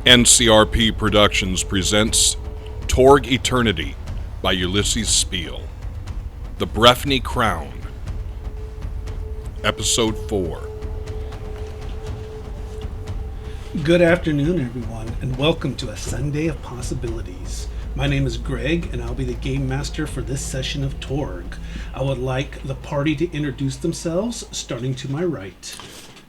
NCRP Productions presents Torg Eternity by Ulisses Spiele. The Breifne Crown. Episode 4. Good afternoon, everyone, and welcome to a Sunday of Possibilities. My name is Greg, and I'll be the Game Master for this session of Torg. I would like the party to introduce themselves, starting to my right.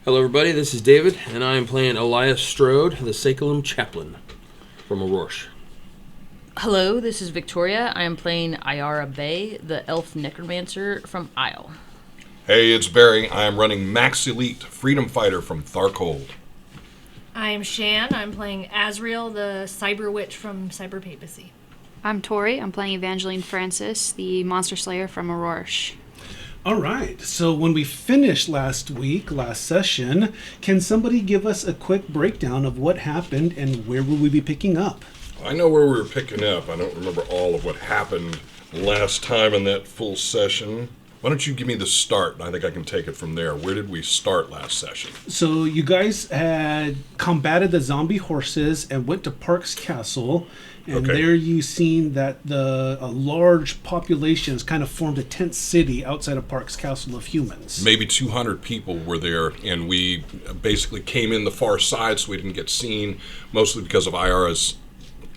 Hello everybody, this is David, and I am playing Elias Strode, the Salem Chaplain from Aurora. Hello, this is Victoria. I am playing Iara Bay, the Elf Necromancer from Isle. Hey, it's Barry. I am running Max Elite, Freedom Fighter from Tharcold. I am Shan. I'm playing Azrael, the Cyber Witch from Cyber Papacy. I'm Tori. I'm playing Evangeline Francis, the Monster Slayer from Aurora. All right, so when we finished last session, can somebody give us a quick breakdown of what happened and where will we be picking up? I know where we were picking up. I don't remember all of what happened last time in that full session. Why don't you give me the start, and I think I can take it from there. Where did we start last session? So you guys had combated the zombie horses and went to Park's Castle, and there you seen that a large populations kind of formed a tent city outside of Park's Castle of humans. Maybe 200 people were there, and we basically came in the far side so we didn't get seen, mostly because of Iara's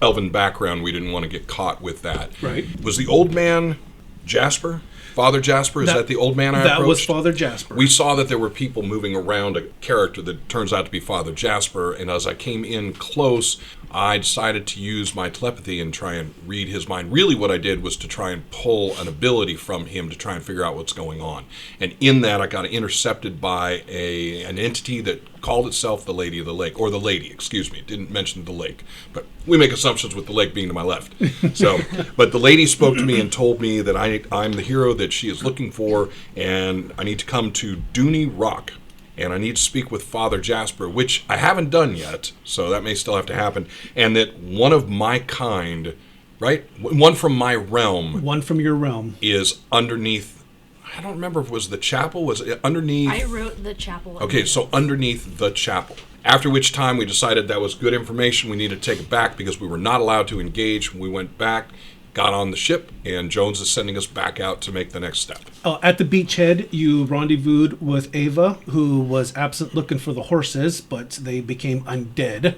elven background. We didn't want to get caught with that. Right. Was the old man Jasper? Father Jasper? Is that the old man I approached? That was Father Jasper. We saw that there were people moving around a character that turns out to be Father Jasper, and as I came in close, I decided to use my telepathy and try and read his mind. Really what I did was to try and pull an ability from him to try and figure out what's going on. And in that, I got intercepted by an entity that called itself the Lady of the Lake, or the Lady, excuse me. It didn't mention the lake, but we make assumptions with the lake being to my left. But the lady spoke to me and told me that I'm the hero that she is looking for, and I need to come to Dooney Rock. And I need to speak with Father Jasper, which I haven't done yet, so that may still have to happen. And that one of my kind, right? One from my realm. One from your realm. Is underneath, I don't remember if it was the chapel. Was it underneath? I wrote the chapel. Okay, so underneath the chapel. After which time we decided that was good information. We needed to take it back because we were not allowed to engage. We went back, got on the ship, and Jones is sending us back out to make the next step. At the beachhead, you rendezvoused with Ava, who was absent looking for the horses, but they became undead.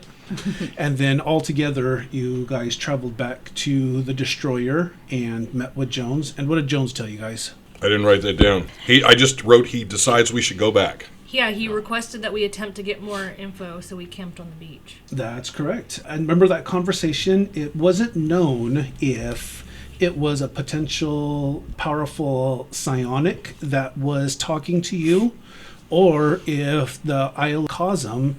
And then all together, you guys traveled back to the destroyer and met with Jones. And what did Jones tell you guys? I didn't write that down. I just wrote he decides we should go back. Yeah, he requested that we attempt to get more info, so we camped on the beach. That's correct. And remember that conversation? It wasn't known if it was a potential powerful psionic that was talking to you, or if the Isle Cosm,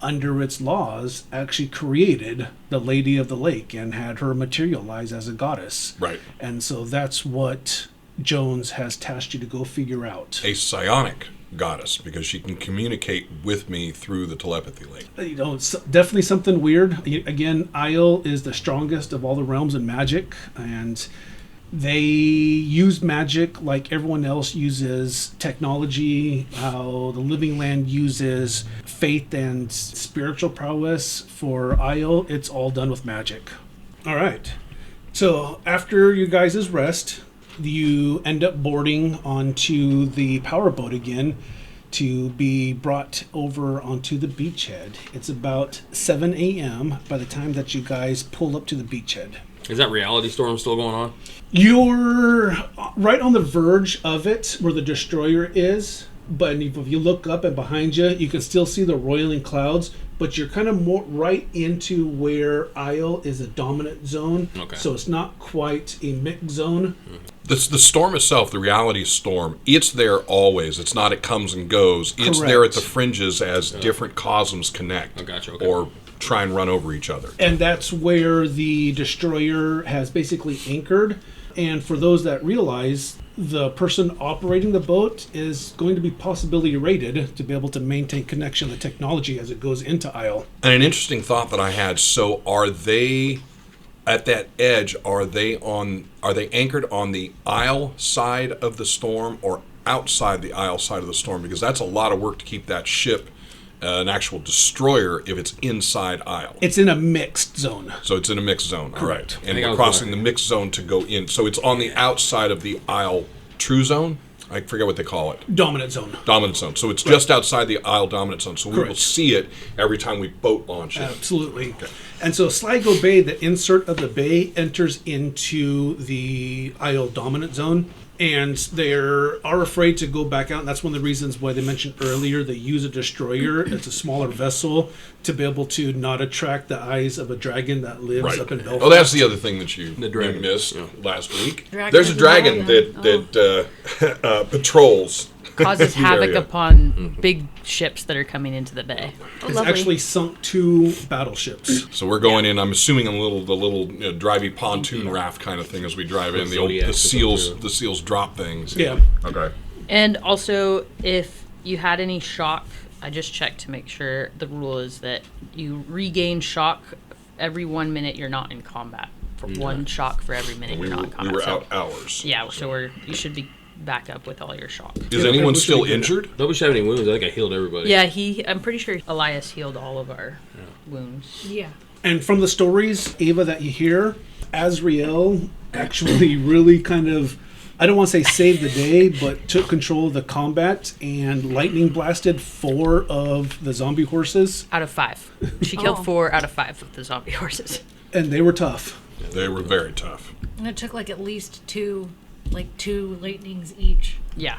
under its laws, actually created the Lady of the Lake and had her materialize as a goddess. Right. And so that's what Jones has tasked you to go figure out. A psionic goddess, because she can communicate with me through the telepathy link. It's definitely something weird. Again, Isle is the strongest of all the realms in magic, and they use magic like everyone else uses technology, how the Living Land uses faith and spiritual prowess. For Isle, it's all done with magic. All right. So after you guys' rest, you end up boarding onto the powerboat again to be brought over onto the beachhead. It's about 7 a.m. by the time that you guys pull up to the beachhead. Is that reality storm still going on? You're right on the verge of it where the destroyer is, but if you look up and behind you, you can still see the roiling clouds, but you're kind of more right into where Isle is a dominant zone, so it's not quite a mixed zone. The storm itself, the reality storm, it's there always. It's not it comes and goes. It's Correct. There at the fringes as different cosms connect or try and run over each other. And that's where the destroyer has basically anchored. And for those that realize, the person operating the boat is going to be possibility rated to be able to maintain connection with technology as it goes into Isle. And an interesting thought that I had, so are they at that edge, are they anchored on the Isle side of the storm or outside the Isle side of the storm? Because that's a lot of work to keep that ship an actual destroyer if it's inside Isle. It's in a mixed zone. So it's in a mixed zone. Correct. All right. And I we're was crossing wondering. the mixed zone to go in. So it's on the outside of the Isle true zone. I forget what they call it. Dominant zone. Dominant zone. So it's just outside the Isle dominant zone. So we will Correct. see it every time we boat launch it. Absolutely. And so Sligo Bay, the insert of the bay, enters into the Isle dominant zone. And they are afraid to go back out. And that's one of the reasons why they mentioned earlier they use a destroyer. It's a smaller vessel to be able to not attract the eyes of a dragon that lives Right. up in Belfast. Oh, that's the other thing that you dragon, missed yeah. last week. Dragon There's a is dragon alive. that patrols. Causes the havoc area. upon big ships that are coming into the bay. It's Lovely. actually sunk 2 battleships. So we're going in. I'm assuming the little drivey pontoon raft kind of thing as we drive in. The seals drop things. Yeah. Okay. And also, if you had any shock, I just checked to make sure the rule is that you regain shock every 1 minute you're not in combat. For 1 shock for every minute We you're were, not in we combat. were So- out hours. Yeah, so you should be back up with all your shock. Is Yeah, anyone we still should get it. injured? Nobody should have any wounds. I think I healed everybody. Yeah, I'm pretty sure Elias healed all of our wounds. Yeah. And from the stories, Ava, that you hear, Azrael actually really kind of, I don't want to say saved the day, but took control of the combat and lightning blasted 4 of the zombie horses, Out of 5. She killed Oh. 4 out of 5 of the zombie horses. and they were tough. They were very tough. And it took like at least 2 lightnings each. Yeah.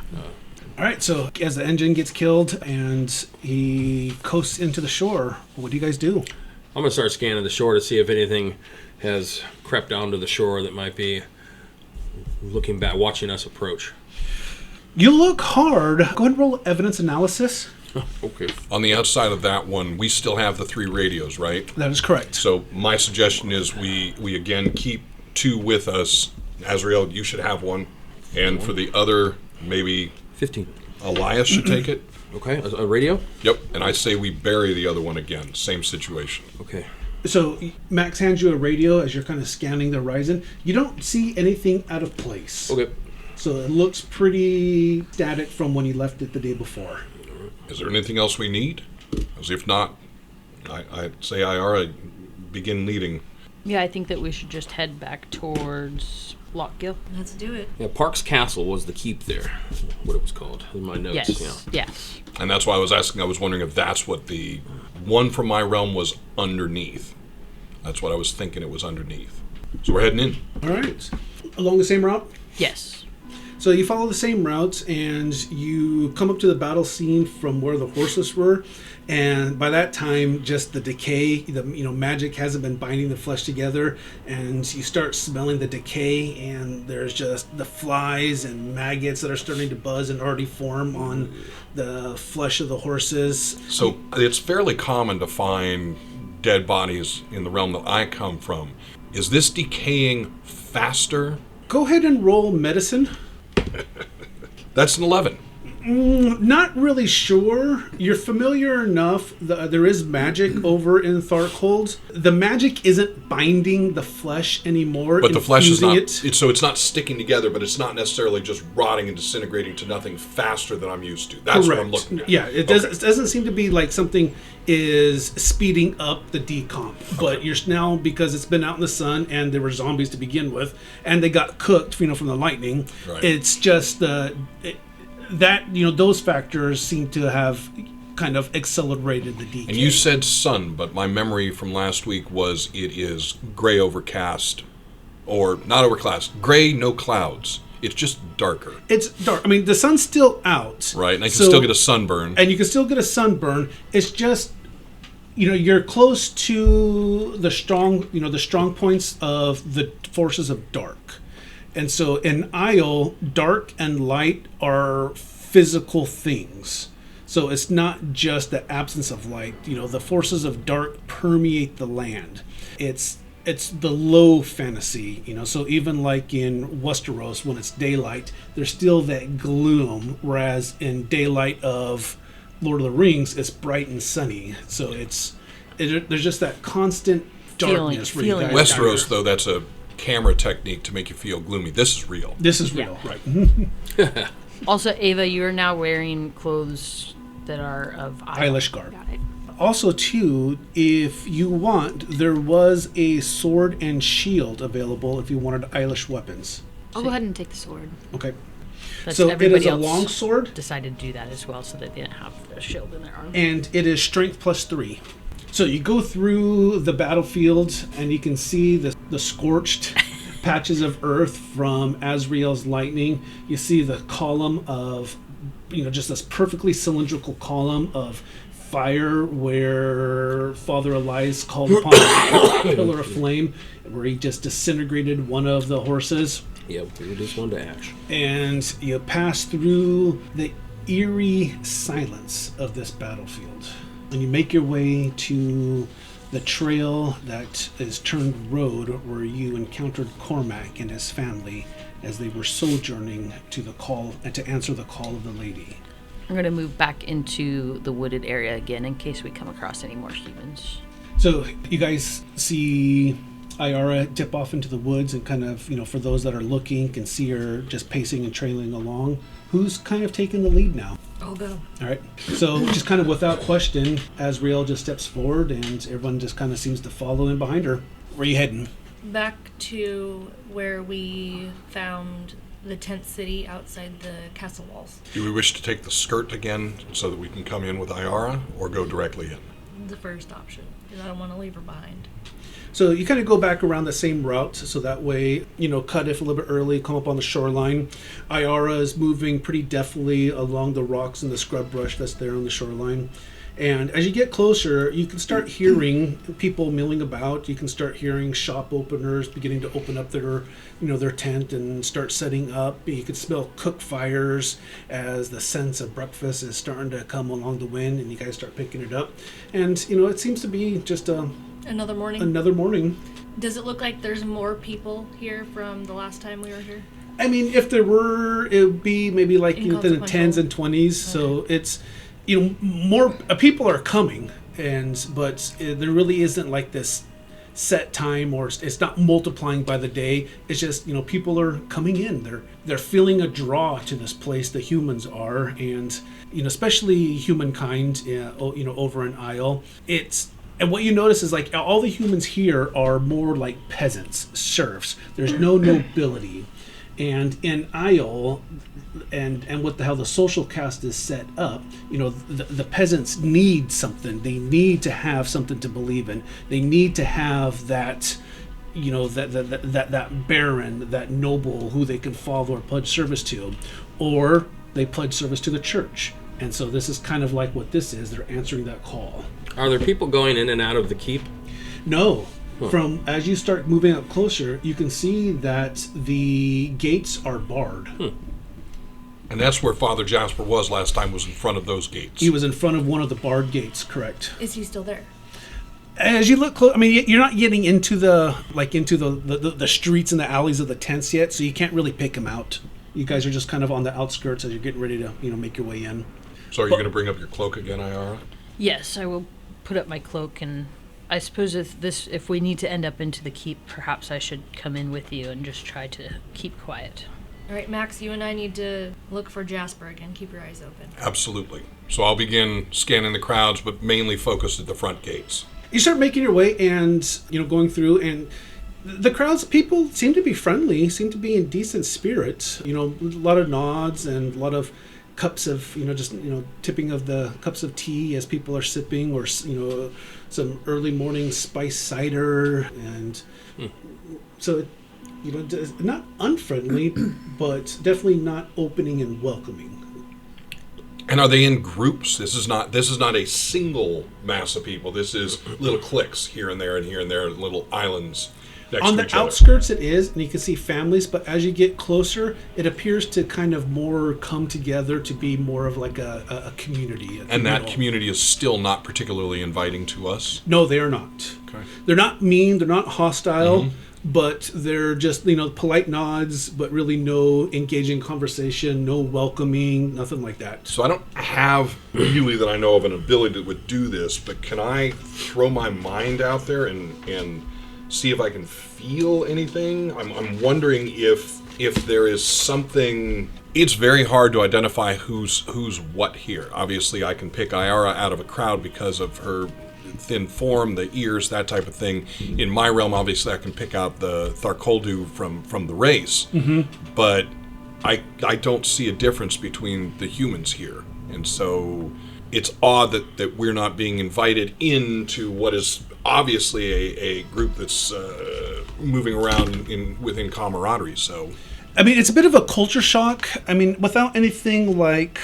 All right, so as the engine gets killed and he coasts into the shore, what do you guys do? I'm gonna start scanning the shore to see if anything has crept onto the shore that might be looking back, watching us approach. You look hard. Go ahead and roll evidence analysis. Okay. On the outside of that one, we still have the 3 radios, right? That is correct. So my suggestion is we again keep 2 with us. Azrael, you should have 1. And for the other, maybe 15. Elias should take it. Okay. A radio? Yep. And I say we bury the other one again. Same situation. Okay. So Max hands you a radio as you're kind of scanning the horizon. You don't see anything out of place. Okay. So it looks pretty static from when you left it the day before. Is there anything else we need? As if not, I'd say Iara begin leading. Yeah, I think that we should just head back towards Lockgill. Let's do it. Yeah, Parks Castle was the keep there. What it was called in my notes. Yes. Yeah. Yes. And that's why I was asking. I was wondering if that's what the one from my realm was underneath. That's what I was thinking it was underneath. So we're heading in. All right. Along the same route? Yes. So you follow the same route and you come up to the battle scene from where the horses were. And by that time, just the decay, magic hasn't been binding the flesh together. And you start smelling the decay, and there's just the flies and maggots that are starting to buzz and already form on the flesh of the horses. So it's fairly common to find dead bodies in the realm that I come from. Is this decaying faster? Go ahead and roll medicine. That's an 11. Not really sure. You're familiar enough. There is magic over in Tharkhold. The magic isn't binding the flesh anymore. But the flesh is not. infusing So it's not sticking together, but it's not necessarily just rotting and disintegrating to nothing faster than I'm used to. That's what I'm looking at. Yeah, it doesn't seem to be like something is speeding up the decomp. But you're now, because it's been out in the sun and there were zombies to begin with, and they got cooked, from the lightning. Right. It's just those factors seem to have kind of accelerated the decay. And you said sun, but my memory from last week was it is gray overcast, or not overcast, gray, no clouds. It's just darker, It's dark. I mean, the sun's still out, right? And I can So- still get a sunburn. and you can still get a sunburn. It's just, you're close to the strong points of the forces of dark. And so in Isle, dark and light are physical things. So it's not just the absence of light. The forces of dark permeate the land. It's the low fantasy, So even like in Westeros, when it's daylight, there's still that gloom. Whereas in daylight of Lord of the Rings, it's bright and sunny. So there's just that constant darkness. Feeling Westeros, though, that's a camera technique to make you feel gloomy. This is real. This is Yeah. real, right? Also, Ava, you are now wearing clothes that are of Eilish garb. Got it. Also, too, if you want, there was a sword and shield available if you wanted Eilish weapons. I'll go ahead and take the sword. Okay. But So it everybody is a else long sword, decided to do that as well, so that they didn't have a shield in their arm. and it is strength +3. So you go through the battlefield, and you can see the scorched patches of earth from Azrael's lightning. You see the column of, just this perfectly cylindrical column of fire where Father Elias called upon a pillar of flame, where he just disintegrated one of the horses. Yep, we just one to ash. And you pass through the eerie silence of this battlefield. And you make your way to the trail that is turned road, where you encountered Cormac and his family as they were sojourning to the call and to answer the call of the lady. I'm going to move back into the wooded area again in case we come across any more humans. So you guys see Iara dip off into the woods, and kind of, for those that are looking, can see her just pacing and trailing along. Who's kind of taking the lead now? I'll go. All right. So just kind of without question, Azrael just steps forward, and everyone just kind of seems to follow in behind her. Where are you heading? Back to where we found the tent city outside the castle walls. Do we wish to take the skirt again so that we can come in with Iara, or go directly in? The first option, because I don't want to leave her behind. So you kind of go back around the same route, so that way, cut if a little bit early, come up on the shoreline. Iara is moving pretty deftly along the rocks and the scrub brush that's there on the shoreline. And as you get closer, you can start hearing people milling about. You can start hearing shop openers beginning to open up their tent and start setting up. You can smell cook fires as the sense of breakfast is starting to come along the wind, and you guys start picking it up. And, it seems to be just Another morning. another morning. Does it look like there's more people here from the last time we were here? I mean, if there were, it would be maybe like in the Inconsequential. 10s and 20s. So it's, more people are coming, but there really isn't like this set time, or it's not multiplying by the day. It's just, people are coming in. They're feeling a draw to this place. The humans are, and especially humankind, over in Isle. And what you notice is like all the humans here are more like peasants, serfs. There's no nobility. And in Isle, and with how the social caste is set up, the peasants need something. They need to have something to believe in. They need to have that, that baron, that noble who they can follow or pledge service to, or they pledge service to the church. And so this is kind of like what this is. They're answering that call. Are there people going in and out of the keep? No. From as you start moving up closer, you can see that the gates are barred. And that's where Father Jasper was last time, was in front of those gates. He was in front of one of the barred gates, correct? Is he still there? As you look close, I mean, you're not getting into the streets and the alleys of the tents yet, so you can't really pick him out. You guys are just kind of on the outskirts as you're getting ready to, make your way in. So are you going to bring up your cloak again, Iara? Yes, I will put up my cloak, and I suppose if we need to end up into the keep, perhaps I should come in with you and just try to keep quiet. All right, Max, you and I need to look for Jasper again. Keep your eyes open. Absolutely. So I'll begin scanning the crowds, but mainly focused at the front gates. You start making your way and, going through, and the crowds, people seem to be friendly, seem to be in decent spirits. A lot of nods and a lot of cups of, tipping of the cups of tea as people are sipping, or, some early morning spice cider. And so, not unfriendly, but definitely not opening and welcoming. And are they in groups? This is not a single mass of people. This is little cliques here and there, little islands next On to the each other. outskirts it is, and you can see families, but as you get closer, it appears to kind of more come together to be more of like a community. And that community is still not particularly inviting to us? No, they are not. Okay. They're not mean, they're not hostile, but they're just, polite nods, but really no engaging conversation, no welcoming, nothing like that. So I don't have really that I know of an ability that would do this, but can I throw my mind out there and see if I can feel anything? I'm wondering if there is something It's very hard to identify who's what here. Obviously, I can pick Iara out of a crowd because of her thin form, the ears, that type of thing. In my realm, obviously, I can pick out the Tharkoldu from the race. Mm-hmm. But I don't see a difference between the humans here. And so it's odd that we're not being invited into what is obviously a group that's moving around within camaraderie. So, I mean, it's a bit of a culture shock. I mean, without anything like,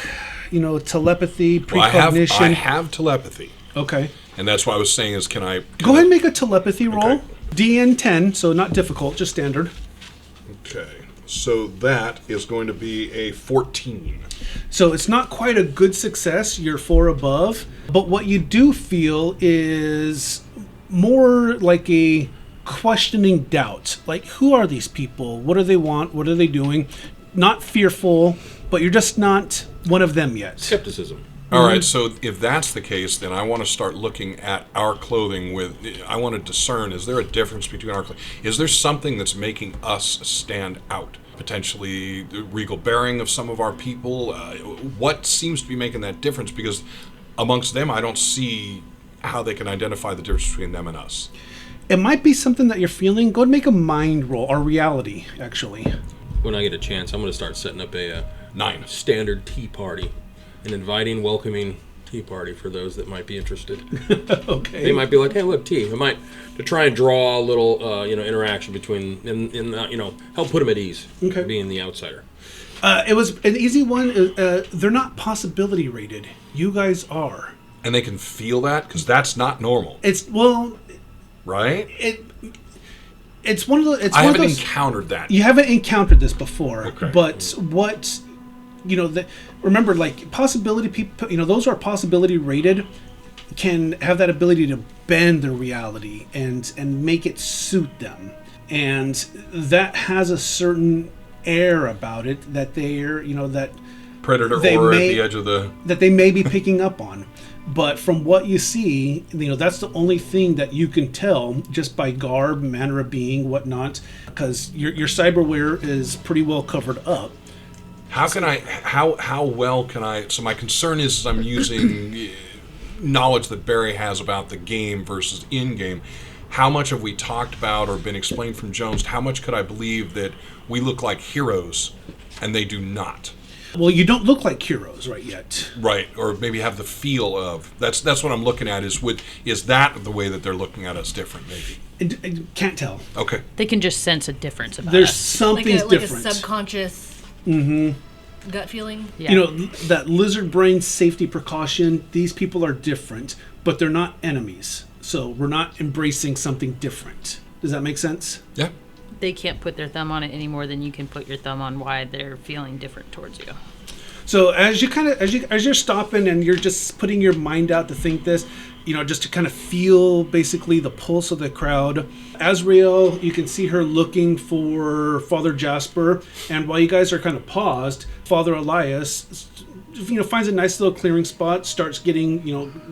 telepathy, precognition. Well, I have telepathy. Okay. And that's why I was saying is, can I... Go ahead and make a telepathy roll. Okay. DN 10, so not difficult, just standard. Okay. So that is going to be a 14. So it's not quite a good success. You're 4 above. But what you do feel is more like a questioning doubt. Like, who are these people? What do they want? What are they doing? Not fearful, but you're just not one of them yet. Skepticism. All right, so if that's the case, then I want to start looking at our clothing I want to discern, is there a difference between our clothing? Is there something that's making us stand out? Potentially the regal bearing of some of our people? What seems to be making that difference? Because amongst them, I don't see how they can identify the difference between them and us. It might be something that you're feeling. Go ahead and make a mind roll, or reality, actually. When I get a chance, I'm going to start setting up a 9 standard tea party. An inviting, welcoming tea party for those that might be interested. Okay. They might be like, hey, look, tea. I might, to try and draw a little, interaction between, and help put them at ease, Okay. being the outsider. It was an easy one. They're not possibility rated. You guys are. And they can feel that? Because that's not normal. Right? It's one of the. I haven't encountered that. You haven't encountered this before, Okay. but what, remember, like, possibility people, those who are possibility rated can have that ability to bend their reality and make it suit them, and that has a certain air about it that they're, that Predator they aura may- at the edge of the... that they may be picking up on. But from what you see, that's the only thing that you can tell just by garb, manner of being, whatnot, because your cyberware is pretty well covered up. How well can I... So my concern is I'm using knowledge that Barry has about the game versus in-game. How much have we talked about or been explained from Jones? How much could I believe that we look like heroes and they do not? Well, you don't look like heroes right yet. Right, or maybe have the feel of... That's what I'm looking at, is that the way that they're looking at us different, maybe? I can't tell. Okay. They can just sense a difference about There's us. something's like different. a subconscious gut feeling. Yeah. That lizard brain safety precaution, these people are different, but they're not enemies. So we're not embracing something different. Does that make sense? Yeah. They can't put their thumb on it any more than you can put your thumb on why they're feeling different towards you. So as you're stopping and you're just putting your mind out to think this, just to kind of feel basically the pulse of the crowd. Azrael, you can see her looking for Father Jasper, and while you guys are kind of paused, Father Elias, finds a nice little clearing spot, starts getting,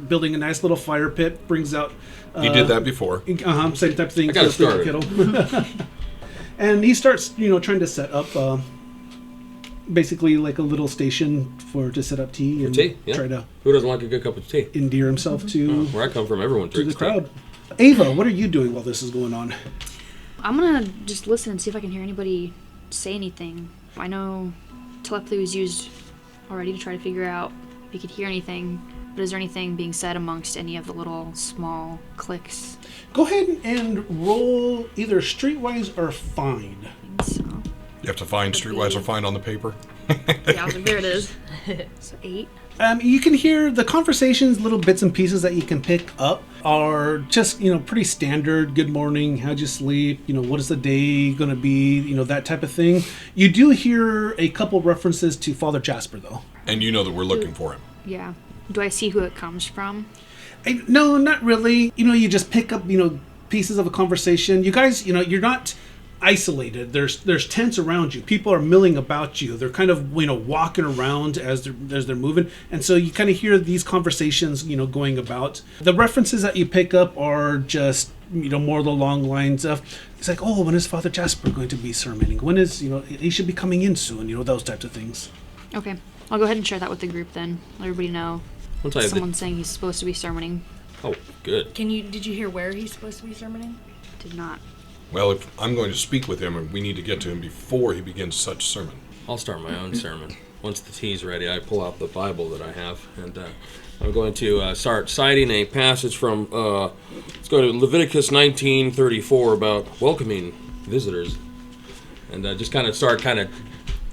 building a nice little fire pit, brings out. He did that before. Same type of thing. I got it started. Kettle. And he starts, trying to set up, basically like a little station to set up tea and Tea, yeah. try to Who doesn't like a good cup of tea? endear himself to Where I come from, everyone the drinks crowd. Ava, what are you doing while this is going on? I'm gonna just listen and see if I can hear anybody say anything. I know telepathy was used already to try to figure out if you could hear anything, but is there anything being said amongst any of the little small cliques? Go ahead and roll either streetwise or find. So, You have to find streetwise or find on the paper. yeah, I was like, there it is. So 8. You can hear the conversations, little bits and pieces that you can pick up are just, pretty standard. Good morning, how'd you sleep? What is the day going to be? That type of thing. You do hear a couple references to Father Jasper, though. And you know that we're looking for him. Yeah. Do I see who it comes from? No, not really. You just pick up, pieces of a conversation. You guys, you're not... isolated. There's tents around you. People are milling about you. They're kind of walking around as they're moving, and so you kind of hear these conversations going about. The references that you pick up are just more the long lines of, it's like, oh, when is Father Jasper going to be sermoning? When is he should be coming in soon? Those types of things. Okay, I'll go ahead and share that with the group then. Let everybody know. Someone's saying he's supposed to be sermoning. Oh, good. Did you hear where he's supposed to be sermoning? Did not. Well, if I'm going to speak with him, and we need to get to him before he begins such sermon. I'll start my own sermon. Once the tea's ready, I pull out the Bible that I have, and I'm going to start citing a passage from, let's go to Leviticus 19:34 about welcoming visitors, and just kind of start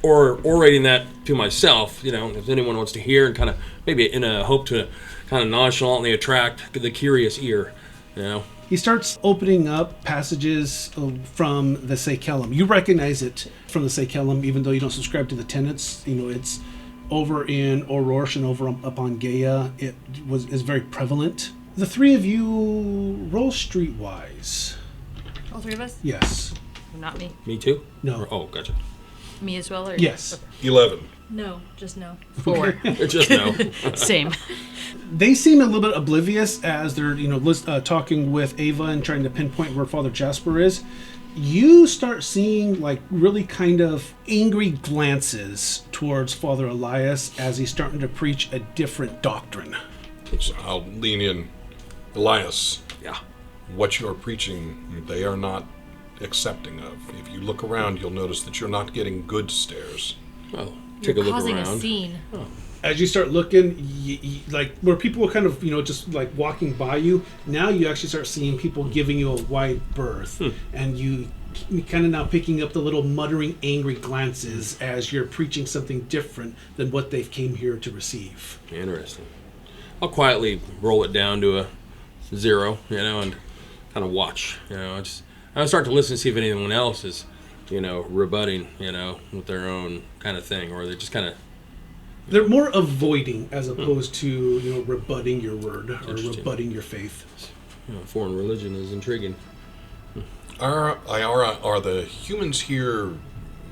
orating that to myself, if anyone wants to hear, and kind of maybe in a hope to kind of nonchalantly attract the curious ear, He starts opening up passages from the Sekelem. You recognize it from the Sekelem, even though you don't subscribe to the tenets. It's over in Orosh and over up on Gaia. It is very prevalent. The three of you roll streetwise. All three of us? Yes. Not me. Me too? No. Oh, gotcha. Me as well? Or Yes. 11. No, just no. 4. Just no. Same. They seem a little bit oblivious as they're talking with Ava and trying to pinpoint where Father Jasper is. You start seeing really kind of angry glances towards Father Elias as he's starting to preach a different doctrine. So I'll lean in. Elias, Yeah. what you're preaching, they are not accepting of. If you look around, you'll notice that you're not getting good stares. Well, take You're a look causing around. a scene. As you start looking, where people are kind of, just walking by you, now you actually start seeing people giving you a wide berth. And you kind of now picking up the little muttering, angry glances as you're preaching something different than what they've came here to receive. Interesting. I'll quietly roll it down to a 0, and kind of watch. I'll start to listen to see if anyone else is, rebutting, with their own kind of thing, or they're just kind of. They're more avoiding as opposed to, rebutting your word or rebutting your faith. Foreign religion is intriguing. Iara, are the humans here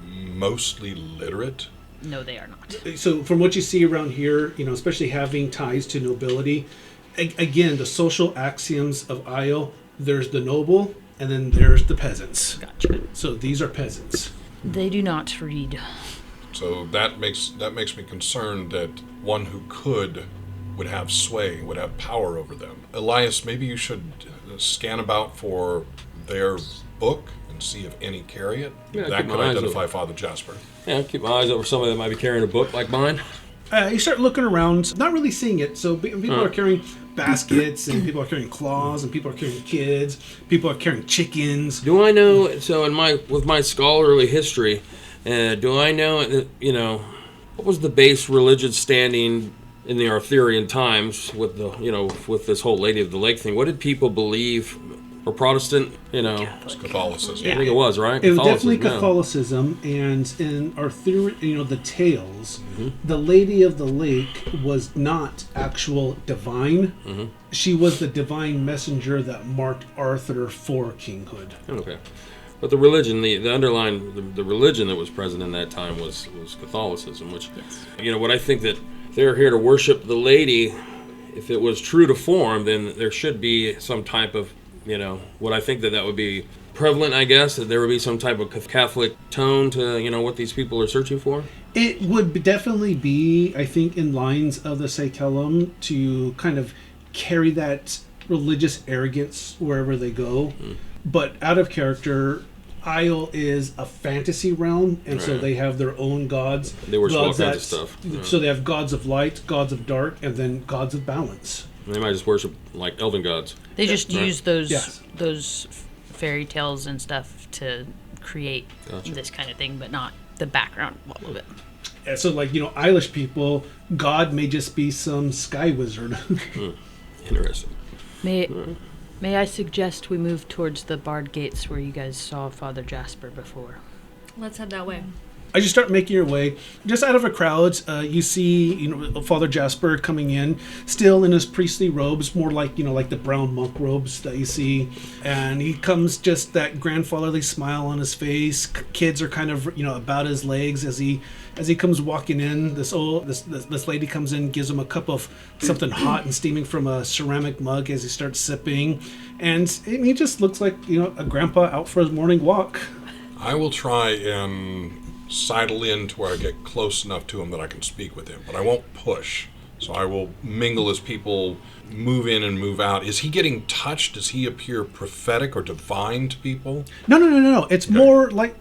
mostly literate? No, they are not. So from what you see around here, especially having ties to nobility, again, the social axioms of Io, there's the noble and then there's the peasants. Gotcha. So these are peasants. They do not read. So that makes me concerned that one who would have sway, would have power over them. Elias, maybe you should scan about for their book and see if any carry it. Yeah, that keep could my eyes identify open. Father Jasper. Yeah, keep my eyes over somebody that might be carrying a book like mine. You start looking around, not really seeing it. So people are carrying baskets, and people are carrying claws, and people are carrying kids. People are carrying chickens. Do I know? So with my scholarly history, do I know that what was the base religious standing in the Arthurian times with with this whole Lady of the Lake thing? What did people believe? Or Protestant, It's Catholicism. I think it was, right? It was definitely yeah. Catholicism, and in Arthur, the tales, the Lady of the Lake was not actual divine. She was the divine messenger that marked Arthur for kinghood. Okay. But the religion, the underlying, the religion that was present in that time was Catholicism, which, what I think that they're here to worship the lady, if it was true to form, then there should be some type of, what I think that would be prevalent, I guess, that there would be some type of Catholic tone to, what these people are searching for. It would definitely be, I think, in lines of the Sekelem to kind of carry that religious arrogance wherever they go. But out of character, Isle is a fantasy realm, and so they have their own gods. They worship all gods kinds of stuff. Yeah. So they have gods of light, gods of dark, and then gods of balance. They might just worship like elven gods. They just use those Yes. those fairy tales and stuff to create this kind of thing, but not the background of it. And so, Eilish people, God may just be some sky wizard. Interesting. May I suggest we move towards the barred gates where you guys saw Father Jasper before? Let's head that way. As you start making your way, just out of a crowd, you see, Father Jasper coming in, still in his priestly robes, more like, like the brown monk robes that you see. And he comes just that grandfatherly smile on his face. Kids are kind of, about his legs as he comes walking in. This lady comes in, gives him a cup of something hot and steaming from a ceramic mug as he starts sipping. And he just looks like, a grandpa out for his morning walk. I will try and sidle in to where I get close enough to him that I can speak with him, but I won't push. So I will mingle as people move in and move out. Is he getting touched? Does he appear prophetic or divine to people? No. It's more like,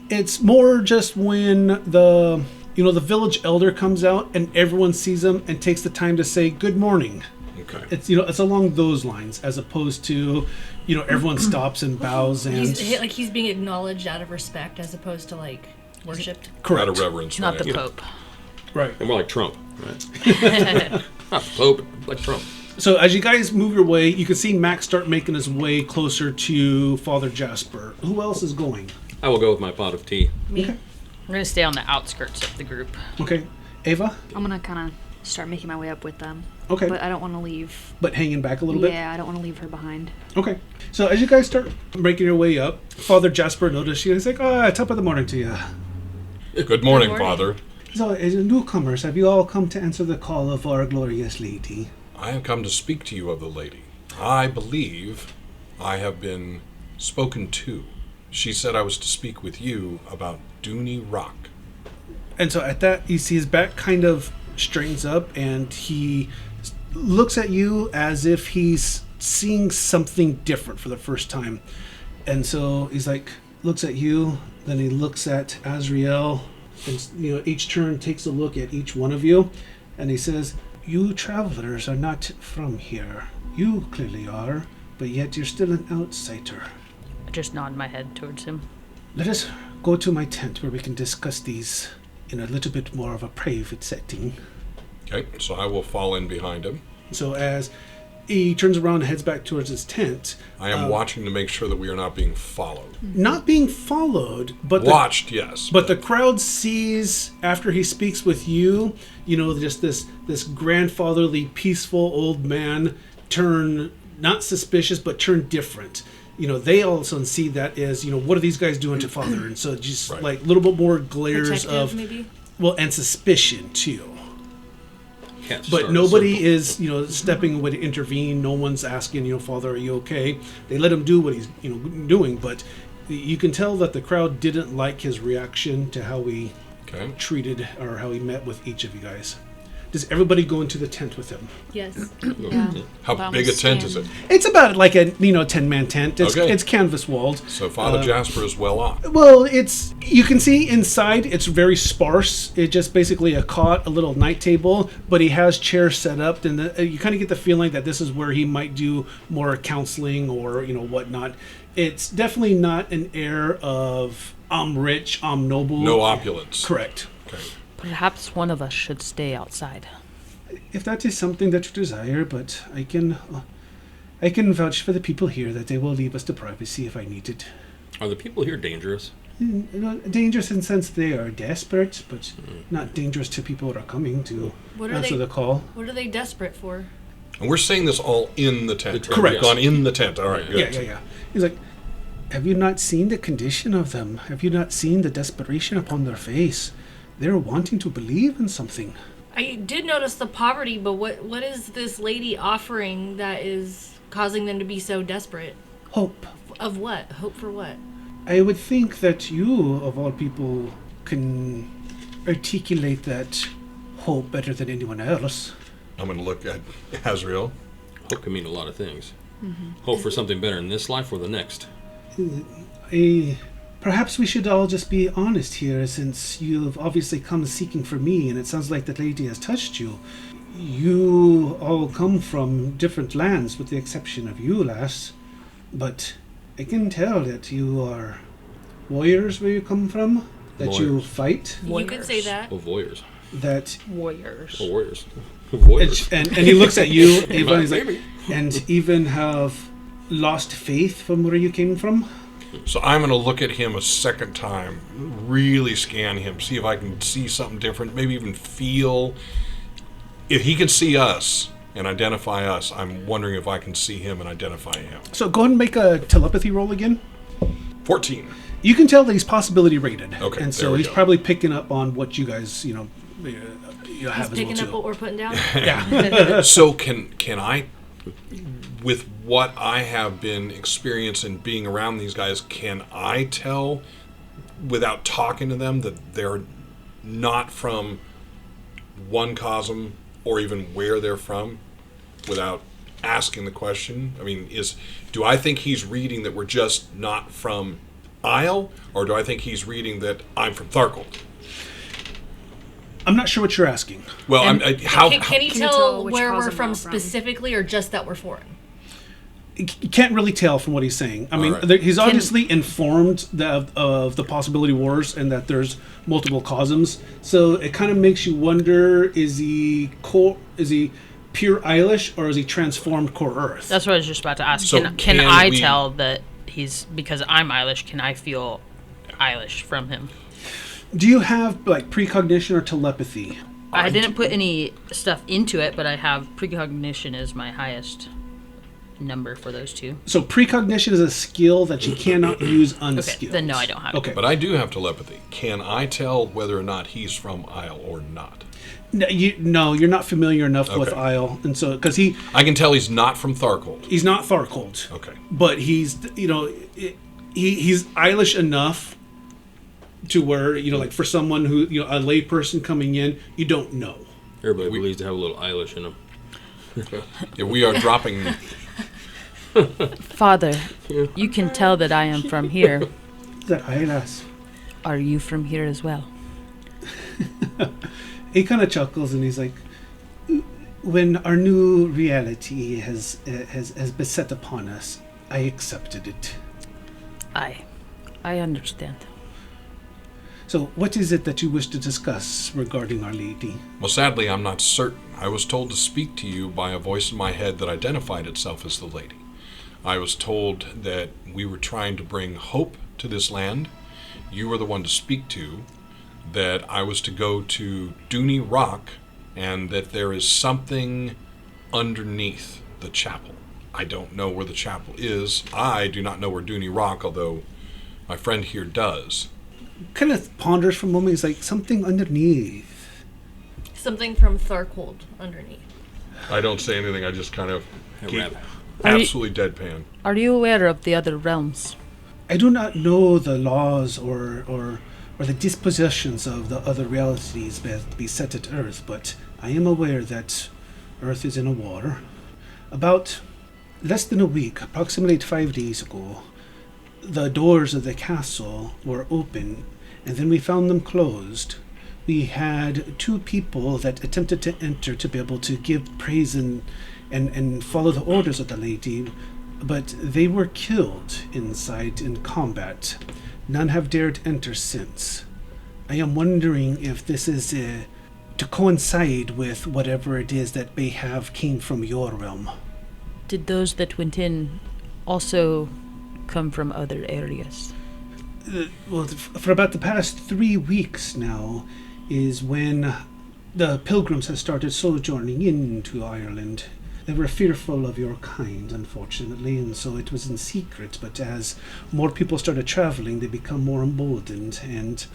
it's more just when the village elder comes out and everyone sees him and takes the time to say good morning. Okay. It's it's along those lines, as opposed to everyone stops and bows and He's being acknowledged out of respect as opposed to like worshipped. correct. Out of reverence, Not right? the Pope. Right. And more like Trump, right? Not the Pope, like Trump. So as you guys move your way, you can see Max start making his way closer to Father Jasper. Who else is going? I will go with my pot of tea. Me. Okay. I'm going to stay on the outskirts of the group. Okay. Ava? I'm gonna kind of start making my way up with them. Okay. But I don't want to leave. But hanging back a little bit? Yeah, I don't want to leave her behind. Okay. So as you guys start making your way up, Father Jasper noticed you. He's like, top of the morning to you. Good morning, morning. Father. So as newcomers, have you all come to answer the call of our glorious lady? I have come to speak to you of the lady. I believe I have been spoken to. She said I was to speak with you about Dooney Rock. And so at that, you see his back kind of straightens up, and he looks at you as if he's seeing something different for the first time. And so he's like, looks at you, then he looks at Azrael, and each turn takes a look at each one of you, and he says, you travelers are not from here. You clearly are, but yet you're still an outsider. I just nod my head towards him. Let us go to my tent where we can discuss these in a little bit more of a private setting. Okay, so I will fall in behind him. So as he turns around and heads back towards his tent, I am watching to make sure that we are not being followed. not being followed, but Watched, yes. But the crowd sees, after he speaks with you, just this grandfatherly, peaceful old man turn, not suspicious, but turn different. They all of a sudden see that as, what are these guys doing to Father? And so just Right. like a little bit more glares Protective, of, maybe. well, and suspicion too. Can't But start a nobody circle. is, stepping away to intervene. No one's asking, Father, are you okay? They let him do what he's, doing. But you can tell that the crowd didn't like his reaction to how he Okay. treated or how he met with each of you guys. Does everybody go into the tent with him? Yes. Yeah. How But I'm big a tent is it? It's about like a 10-man tent. It's Okay. it's canvas walled. So Father Jasper is well off. Well, you can see inside it's very sparse. It's just basically a cot, a little night table, but he has chairs set up, and you kind of get the feeling that this is where he might do more counseling or whatnot. It's definitely not an air of I'm rich, I'm noble. No opulence. Correct. Okay. Perhaps one of us should stay outside. If that is something that you desire, but I can vouch for the people here that they will leave us to privacy if I need it. Are the people here dangerous? Dangerous in the sense they are desperate, but not dangerous to people that are coming to What are answer they? the call. What are they desperate for? And we're saying this all in the tent. The tent, Right? Correct. Gone in the tent. All right, Yeah. good. Yeah. He's like, have you not seen the condition of them? Have you not seen the desperation upon their face? They're wanting to believe in something. I did notice the poverty, but what is this lady offering that is causing them to be so desperate? Hope. Of what? Hope for what? I would think that you, of all people, can articulate that hope better than anyone else. I'm going to look at Azrael. Hope can mean a lot of things. Hope for something better in this life or the next. Perhaps we should all just be honest here, since you've obviously come seeking for me, and it sounds like that lady has touched you. You all come from different lands, with the exception of you, lass. But I can tell that you are warriors where you come from, that you Warriors. fight, You could say that. Oh, voyeurs. that... Warriors. Oh, warriors. Voyeurs. And he looks at you, Ava, and he's like, Maybe. and even have lost faith from where you came from? So I'm going to look at him a second time, really scan him, see if I can see something different, maybe even feel. If he can see us and identify us, I'm wondering if I can see him and identify him. So go ahead and make a telepathy roll again. 14. You can tell that he's possibility rated. Okay, and there so we he's go. probably picking up on what you guys, have He's as well picking up too. what we're putting down. Yeah. So can I, with what I have been experiencing being around these guys, can I tell without talking to them that they're not from one cosm or even where they're from without asking the question? I mean, do I think he's reading that we're just not from Isle, or do I think he's reading that I'm from Tharkold? I'm not sure what you're asking. Well, And how Can you Can you tell tell which where we're cosm from we're from? specifically, or just that we're foreign? You can't really tell from what he's saying. I mean, right. he's obviously informed of the possibility wars and that there's multiple cosms. So it kind of makes you wonder: is he pure Eilish or is he transformed core Earth? That's what I was just about to ask. So Can can I we- tell that he's, because I'm Eilish, can I feel Eilish from him? Do you have like precognition or telepathy? I didn't put any stuff into it, but I have precognition as my highest number for those two. So precognition is a skill that you cannot use unskilled. Okay, then no, I don't have it. Okay, But I do have telepathy. Can I tell whether or not he's from Isle or not? No, you're not familiar enough with Okay. Isle, and so because I can tell he's not from Tharkold. he's not Tharkold. Okay. But he's he's Eilish enough to where like for someone who a lay person coming in, you don't know. Everybody believes to have a little Eilish in them. Yeah, we are dropping. Father, you can tell that I am from here. That Elias. Are you from here as well? He kind of chuckles and he's like, "When our new reality has beset upon us, I accepted it. I understand. So, what is it that you wish to discuss regarding Our Lady?" Well, sadly, I'm not certain. I was told to speak to you by a voice in my head that identified itself as the lady. I was told that we were trying to bring hope to this land. You were the one to speak to. That I was to go to Dooney Rock, and that there is something underneath the chapel. I don't know where the chapel is. I do not know where Dooney Rock, although my friend here does. Kind of ponders for a moment. He's like, "Something underneath." Something from Tharkold underneath. I don't say anything. I just kind of Rabbit. absolutely deadpan. Are you aware of the other realms? I do not know the laws or the dispositions of the other realities that beset at Earth, but I am aware that Earth is in a war. About less than a week, approximately 5 days ago, the doors of the castle were open, and then we found them closed. We had 2 people that attempted to enter to be able to give praise and follow the orders of the lady, but they were killed inside in combat. None have dared enter since. I am wondering if this is to coincide with whatever it is that may have came from your realm. Did those that went in also come from other areas? For about the past 3 weeks now is when the pilgrims have started sojourning into Ireland. They were fearful of your kind, unfortunately, and so it was in secret, but as more people started traveling, they become more emboldened, and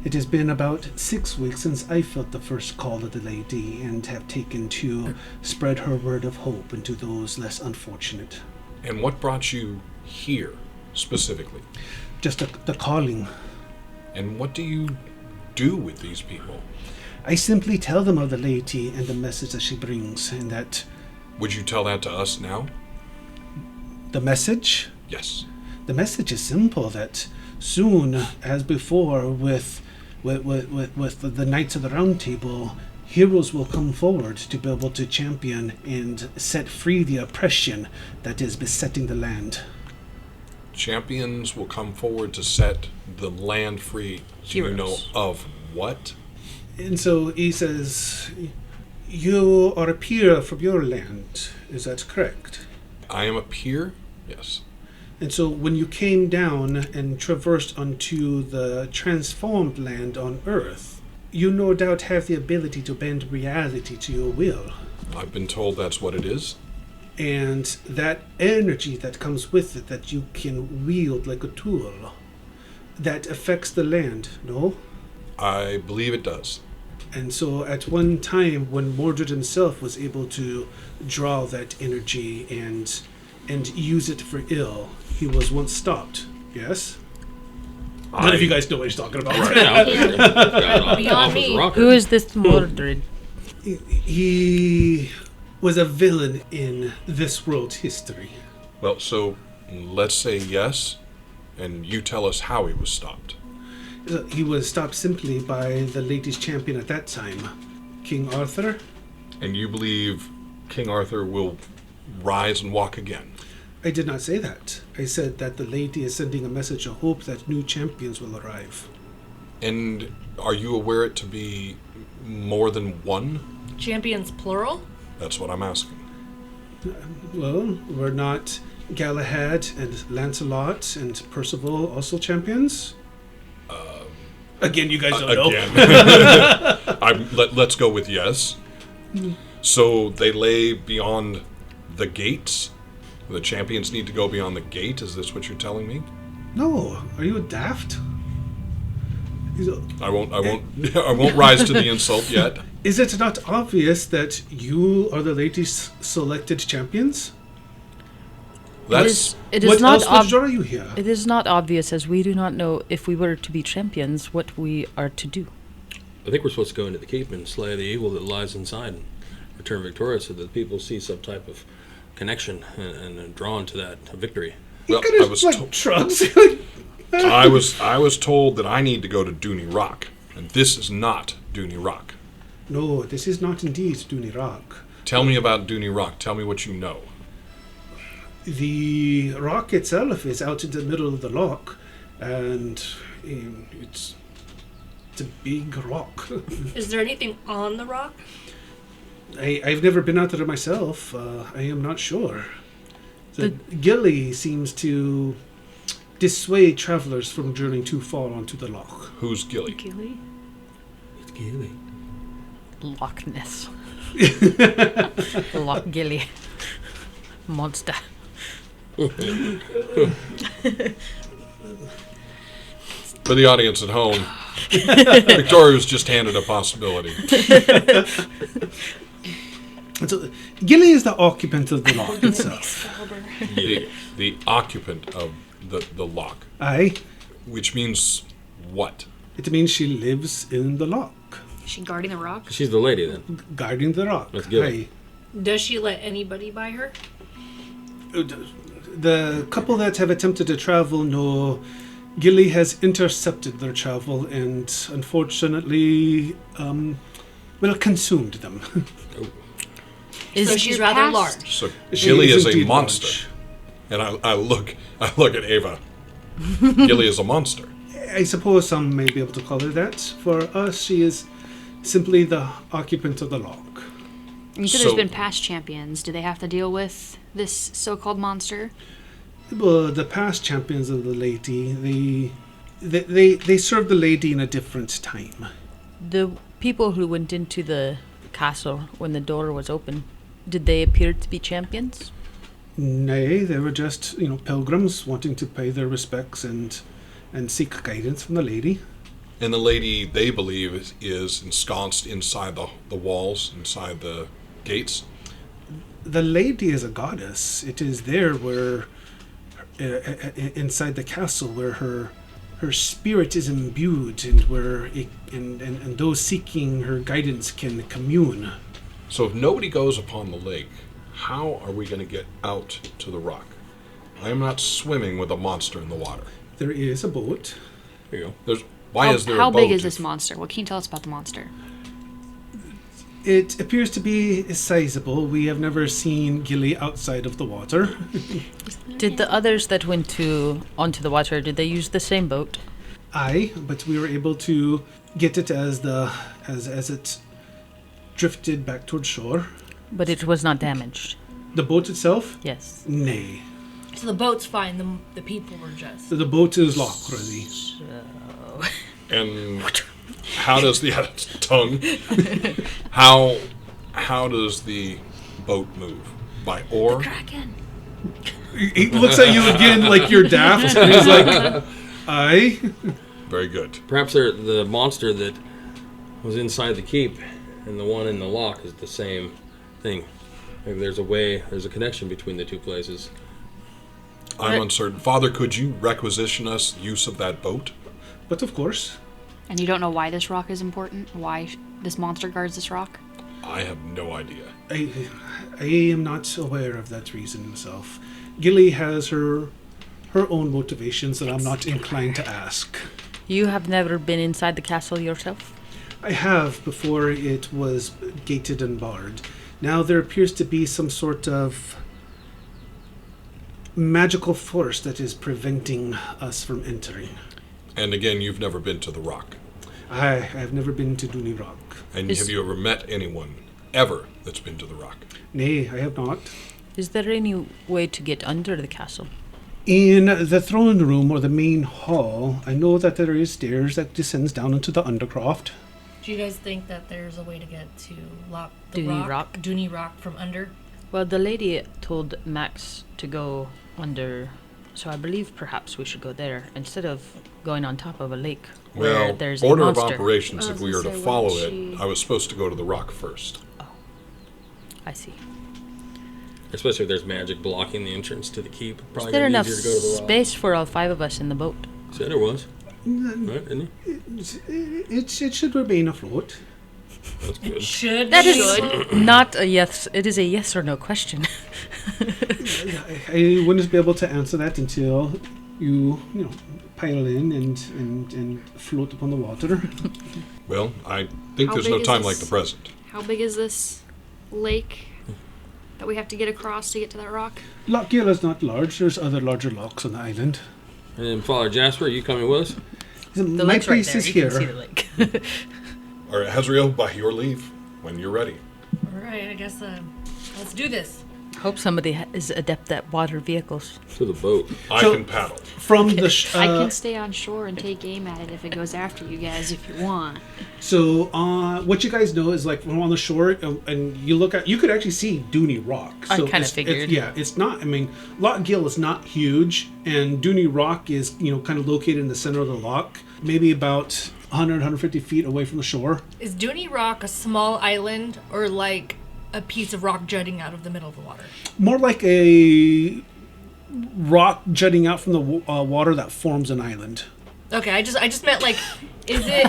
it has been about 6 weeks since I felt the first call of the lady and have taken to spread her word of hope into those less unfortunate. And what brought you here, specifically? Just the calling. And what do you do with these people? I simply tell them of the lady and the message that she brings, and that Would you tell that to us now? the message? Yes. The message is simple, that soon, as before, with the Knights of the Round Table, heroes will come forward to be able to champion and set free the oppression that is besetting the land. Champions will come forward to set the land free. Do you know Heroes. of what? And so he says, "You are a peer from your land, is that correct?" I am a peer? Yes. And so when you came down and traversed onto the transformed land on Earth, you no doubt have the ability to bend reality to your will. I've been told that's what it is. And that energy that comes with it that you can wield like a tool, that affects the land, no? I believe it does. And so at one time when Mordred himself was able to draw that energy and use it for ill, he was once stopped, yes? None of you guys know what he's talking about. Beyond me. Who is this Mordred? He was a villain in this world's history. Well, so let's say yes, and you tell us how he was stopped. He was stopped simply by the ladies' champion at that time, King Arthur. And you believe King Arthur will rise and walk again? I did not say that. I said that the lady is sending a message of hope that new champions will arrive. And are you aware it to be more than one? Champions plural? That's what I'm asking. Well, were not Galahad and Lancelot and Percival also champions? Again, you guys don't know. Again. Let's go with yes. So they lay beyond the gates? The champions need to go beyond the gate? Is this what you're telling me? No, are you daft? I won't rise to the insult yet. Is it not obvious that you are the latest selected champions? That's It is What not else would draw you here? It is not obvious, as we do not know if we were to be champions what we are to do. I think we're supposed to go into the keep and slay the evil that lies inside and return victorious so that people see some type of connection and are drawn to that victory. well, Look at his, trucks. I was told that I need to go to Dooney Rock, and this is not Dooney Rock. No, this is not indeed Dooney Rock. Tell me about Dooney Rock. Tell me what you know. The rock itself is out in the middle of the loch, and it's a big rock. Is there anything on the rock? I've never been out there myself. I am not sure. The Gilly seems to dissuade travelers from journeying too far onto the loch. Who's Gilly? Gilly? It's Gilly. Loch Ness. Loch Gilly. Monster. For the audience at home, Victoria was just handed a possibility. And so, Gilly is the occupant of the loch itself. The occupant of the loch. Aye. Which means what? It means she lives in the loch, Is she guarding the rock? She's the lady then. guarding the rock. That's Gilly. Aye. Does she let anybody by her? The couple that have attempted to travel know Gilly has intercepted their travel and unfortunately, consumed them. So she's rather large. So She Gilly is a indeed monster. large. And I look at Ava. Gilly is a monster. I suppose some may be able to call her that. For us, she is simply the occupant of the loch. You said So- there's been past champions. Do they have to deal with this so-called monster? Well, the past champions of the lady, they served the lady in a different time. The people who went into the castle when the door was open, did they appear to be champions? Nay, they were just, pilgrims wanting to pay their respects and seek guidance from the lady. And the lady, they believe, is ensconced inside the walls, inside the gates. The lady is a goddess. It is there where, inside the castle, where her spirit is imbued, and where and those seeking her guidance can commune. So if nobody goes upon the lake, how are we going to get out to the rock? I am not swimming with a monster in the water. There is a boat. There you go. Why is there a How boat? big is this monster? What can you tell us about the monster? It appears to be sizable. We have never seen Gilly outside of the water. Did the others that went onto the water, did they use the same boat? Aye, but we were able to get it as it drifted back towards shore. But it was not damaged. The boat itself? Yes. Nay. So the boat's fine. The people were just. The boat is locked already. And how does the tongue? How does the boat move? By oar? Kraken. He looks at you again like you're daft. And he's like, aye. Very good. Perhaps the monster that was inside the keep and the one in the lock is the same thing. Maybe there's a connection between the two places. I'm uncertain. Father, could you requisition us use of that boat? But of course. And you don't know why this rock is important? Why this monster guards this rock? I have no idea. I am not aware of that reason myself. Gilly has her own motivations that I'm not inclined to ask. You have never been inside the castle yourself? I have before it was gated and barred. Now there appears to be some sort of magical force that is preventing us from entering. And again, you've never been to the rock. I have never been to Dooney Rock. And have you ever met anyone ever that's been to the rock? Nay, I have not. Is there any way to get under the castle? In the throne room or the main hall, I know that there is stairs that descends down into the undercroft. Do you guys think that there's a way to get to lock the Dooney Dooney Rock from under? Well, the lady told Max to go under, so I believe perhaps we should go there instead of going on top of a lake where Well, there's a order of monster. operations, I if was we were to gonna say, follow why it, don't she- I was supposed to go to the rock first. I see. Especially if there's magic blocking the entrance to the keep. Is Probably there gonna be enough easier to go to the rock. space for all 5 of us in the boat? Said there was. Right, didn't he? It should remain afloat. That's good. Should That we? is not a yes. It is a yes or no question. I wouldn't be able to answer that until you pile in and float upon the water. Well, I think How there's big no is time this? like the present. How big is this lake that we have to get across to get to that rock? Loch Gill is not large. There's other larger locks on the island. And then Father Jasper, are you coming with us? The My lake's right place there. is You here. can see the lake. All right, Azrael, by your leave, when you're ready. All right, I guess let's do this. Hope somebody is adept at water vehicles. To the boat. I So- can paddle. From the I can stay on shore and take aim at it if it goes after you guys if you want. so what you guys know is like when we're on the shore and you look at, you could actually see Dooney Rock. I So kinda it's- figured. it's not. I mean, Loch Gill is not huge, and Dooney Rock is kind of located in the center of the loch, maybe about 150 feet away from the shore. Is Dooney Rock a small island or like a piece of rock jutting out of the middle of the water? More like a rock jutting out from the water that forms an island. Okay, I just meant like, is it?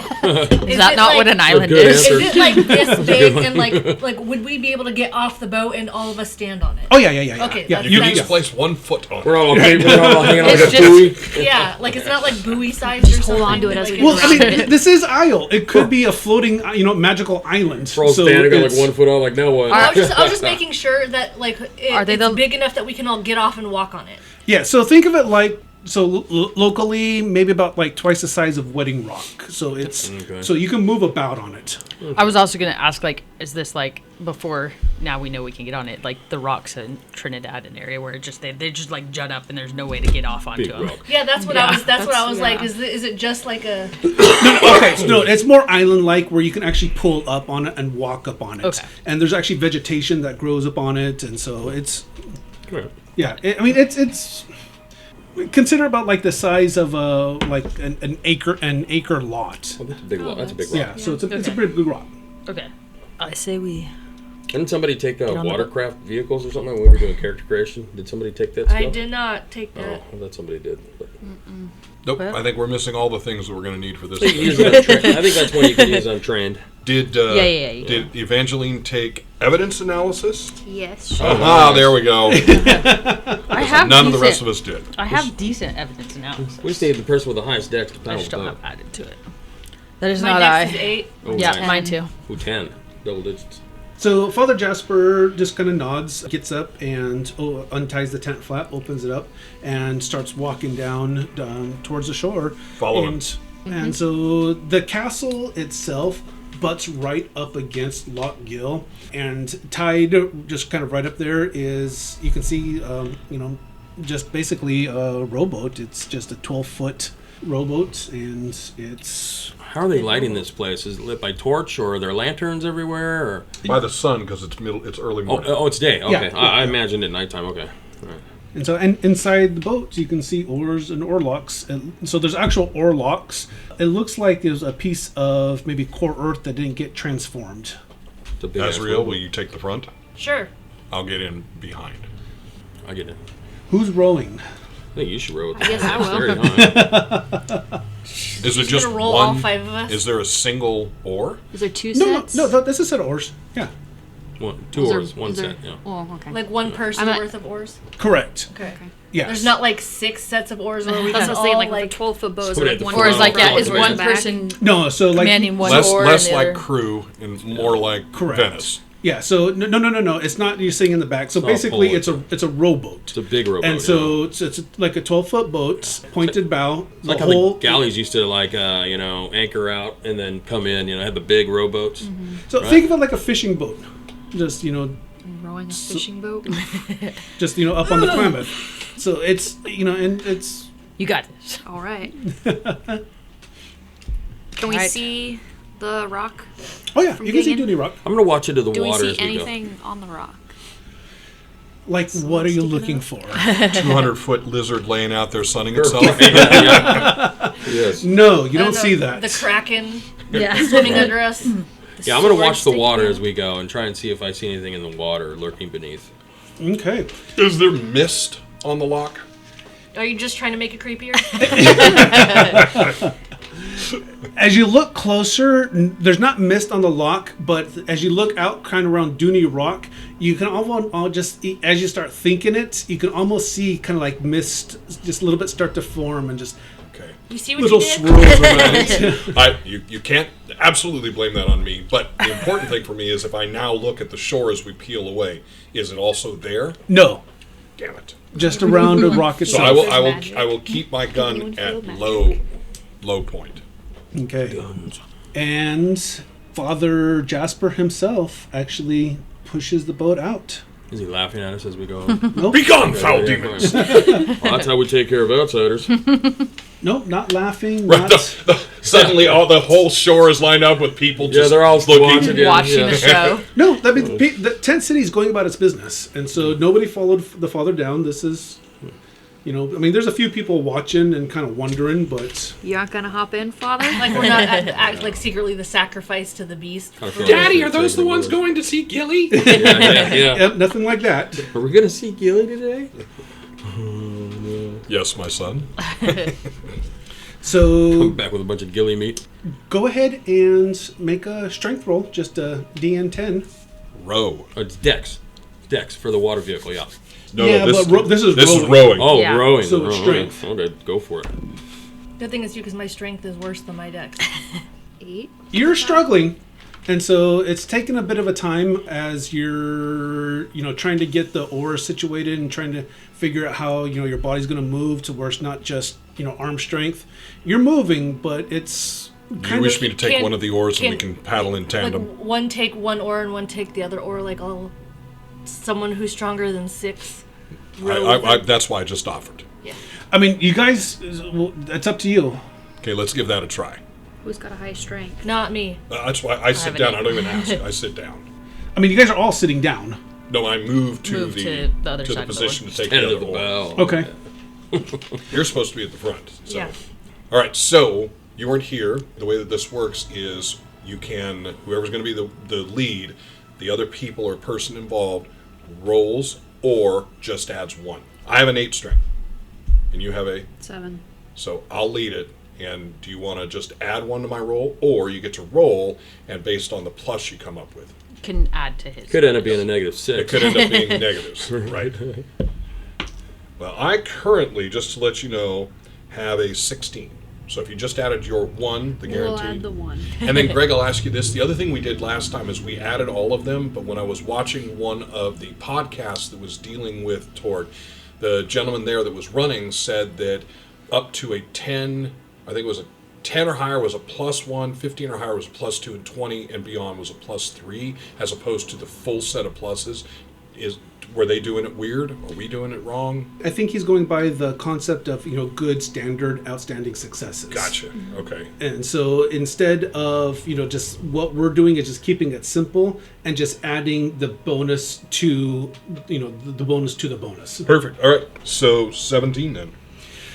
Is that not what an island good is? answer. Is it like this big and like would we be able to get off the boat and all of us stand on it? Oh yeah. Okay, Yeah, that's- You that's- each place 1 foot on it. We're all okay. We're all hanging on like It's a buoy. Yeah, like it's not like buoy sized or something. hold on to it as like we Well, go I mean, this is Isle. It could be a floating, magical island. We're all standing on like it's- 1 foot off, like now what? I was just making sure that like Are they it's the- big enough that we can all get off and walk on it. Yeah, so think of it like locally, maybe about like twice the size of Wedding Rock. So it's Okay. so you can move about on it. I was also going to ask, like, is this like before now we know we can get on it, like the rocks in Trinidad, an area where it just they just like jut up and there's no way to get off onto Big them. rock. Yeah, that's what Yeah, I was. That's what I was yeah. like. Is it just like a? Okay, so no, it's more island-like where you can actually pull up on it and walk up on it. Okay. And there's actually vegetation that grows up on it, and so it's Right. it's consider about like the size of like an acre lot. Oh, that's a big rock. That's a big rock. Yeah, so it's a Okay. pretty big rock. Okay, I say we. Didn't somebody take on the boat. watercraft vehicles or something when we were doing character creation? Did somebody take that stuff? I did not take Oh, that. I thought somebody did. But Nope, Well- I think we're missing all the things that we're going to need for this. you can use it untrained. I think that's one you can use untrained. Did Yeah. did Evangeline take evidence analysis? Yes. Aha, there we go. I have None of the decent- rest of us did. I have decent evidence analysis. We just need the person with the highest dex to I paddle just the don't boat. have added to it. That is My not dex I. is 8. Oh, Yeah, nice. mine too. Ooh, 10. Double digits. So Father Jasper just kind of nods, gets up and unties the tent flap, opens it up, and starts walking down towards the shore. Follow him. And so the castle itself butts right up against Loch Gill, and tied just kind of right up there is, you can see just basically a rowboat. It's just a 12-foot rowboat, and it's... How are they lighting this place? Is it lit by torch, or are there lanterns everywhere? Or? By the sun, because it's early morning. It's day. Okay, Yeah, I yeah. imagined it nighttime. Okay. All right. And so, and inside the boat, you can see oars and oar locks. And so there's actual oar locks. It looks like there's a piece of maybe core earth that didn't get transformed. It's a big Azrael, will you take the front? Sure. I'll get in behind. I get it. Who's rowing? I think you should row with I guess I will. Very high. Is it just gonna roll one? all 5 of us? Is there a single oar? Is there 2 No, sets? no, that's a set of oars. Yeah, Two Is there- oars, one is there- set. Yeah. Oh, okay. Like one person I'm at- worth of oars? correct. Okay. Yes. There's not like 6 sets of oars where we That's can what I'm saying, all like, like... with a 12-foot boat, is Somebody like at the one front. Or is like, yeah, Front is way one in the back. person No, so like... commanding one Less oar less and the like other? crew and more like Correct. Venice. Yeah, so no. It's not you're sitting in the back. So It's not basically, pulling. it's a rowboat. It's a big rowboat. And so it's like a 12-foot boat, pointed bow. It's like how the galleys used to anchor out and then come in. Had the big rowboats. So think of it like a fishing boat, just Rowing a fishing boat. up on the Klamath. So it's and it's You got this. All right. Can we Right. see the rock? oh yeah, From you can see getting in? Dooney Rock. I'm gonna watch into the Do we water see as we go. anything on the rock? Like, what are you looking for? 200-foot lizard laying out there sunning itself. Yes. No, you I don't know, see that. The Kraken Yeah. swimming under us. Yeah, I'm gonna Sword watch the sticking water out. as we go and try and see if I see anything in the water lurking beneath. Okay. Is there mist on the lock? Are you just trying to make it creepier? As you look closer, there's not mist on the lock, but as you look out kind of around Dooney Rock, you can almost just, as you start thinking it, you can almost see kind of like mist just a little bit start to form and just Okay. You see what little you did? swirls around. You can't absolutely blame that on me, but the important thing for me is if I now look at the shore as we peel away, is it also there? No, Damn it. just around the rock So itself. Magic. I will keep my gun Anyone feel at magic? low point. Okay. And Father Jasper himself actually pushes the boat out. Is he laughing at us as we go? Be gone, foul Yeah, demons! Well, that's how we take care of outsiders. Nope, not laughing. Right, Not, suddenly, the whole shore is lined up with people just they're all looking. watching. Yeah, Watching yeah. the show. no, I mean the tent city is going about its business, and so nobody followed the father down. This is, there's a few people watching and kind of wondering, but You aren't gonna hop in, Father? Like we're not act like secretly the sacrifice to the beast. I feel Daddy, like are those the taking ones word. going to see Gilly? Yeah. yep, nothing like that. Are we gonna see Gilly today? Yes, my son. So Come back with a bunch of Gilly meat. go ahead and make a strength roll, just a DN10. Row. Oh, it's Dex. Dex for the water vehicle. Yeah. No, Yeah, this, but this is this is rowing. rowing. Oh, Yeah. rowing. So Oh, strength. Okay, go for it. Good thing it's you because my strength is worse than my dex. 8. You're struggling, and so it's taken a bit of a time as you're trying to get the oars situated and trying to figure out how your body's going to move to where it's not just arm strength. You're moving, but it's Do you wish me to take Can- one of the oars and we can- can paddle in Like tandem? one take one oar and one take the other oar, like all someone who's stronger than 6. row with it. That's why I just offered. I mean, you guys, well, it's up to you. Okay, let's give that a try. Who's got a high strength? Not me. That's why I sit have an down. eight. I don't even ask. I sit down. I mean, you guys are all sitting down. No, I move to Move to the other side of the position to take End the of other the oar. bow. Okay. You're supposed to be at the front. So. Yeah. All right, so you weren't here. The way that this works is whoever's going to be the lead, the other people or person involved rolls or just adds 1. I have an 8 strength, and you have a 7. So I'll lead it. And do you want to just add 1 to my roll, or you get to roll, and based on the plus you come up with, Can add to his. Could end up being a negative it 6. could end up being negatives, right? Well, I currently, just to let you know, have a 16. So if you just added your 1, the We'll guaranteed. add the 1. And then, Greg, I'll ask you this. The other thing we did last time is we added all of them, but when I was watching one of the podcasts that was dealing with Torg, the gentleman there that was running said that up to a 10, I think it was a 10 or higher was a +1, 15 or higher was a +2, and 20 and beyond was a +3, as opposed to the full set of pluses. Were they doing it weird? Are we doing it wrong? I think he's going by the concept of, good, standard, outstanding successes. Gotcha. Okay. And so instead of, just what we're doing is just keeping it simple and just adding the bonus to, the bonus to the bonus. Perfect. All right. So 17 then.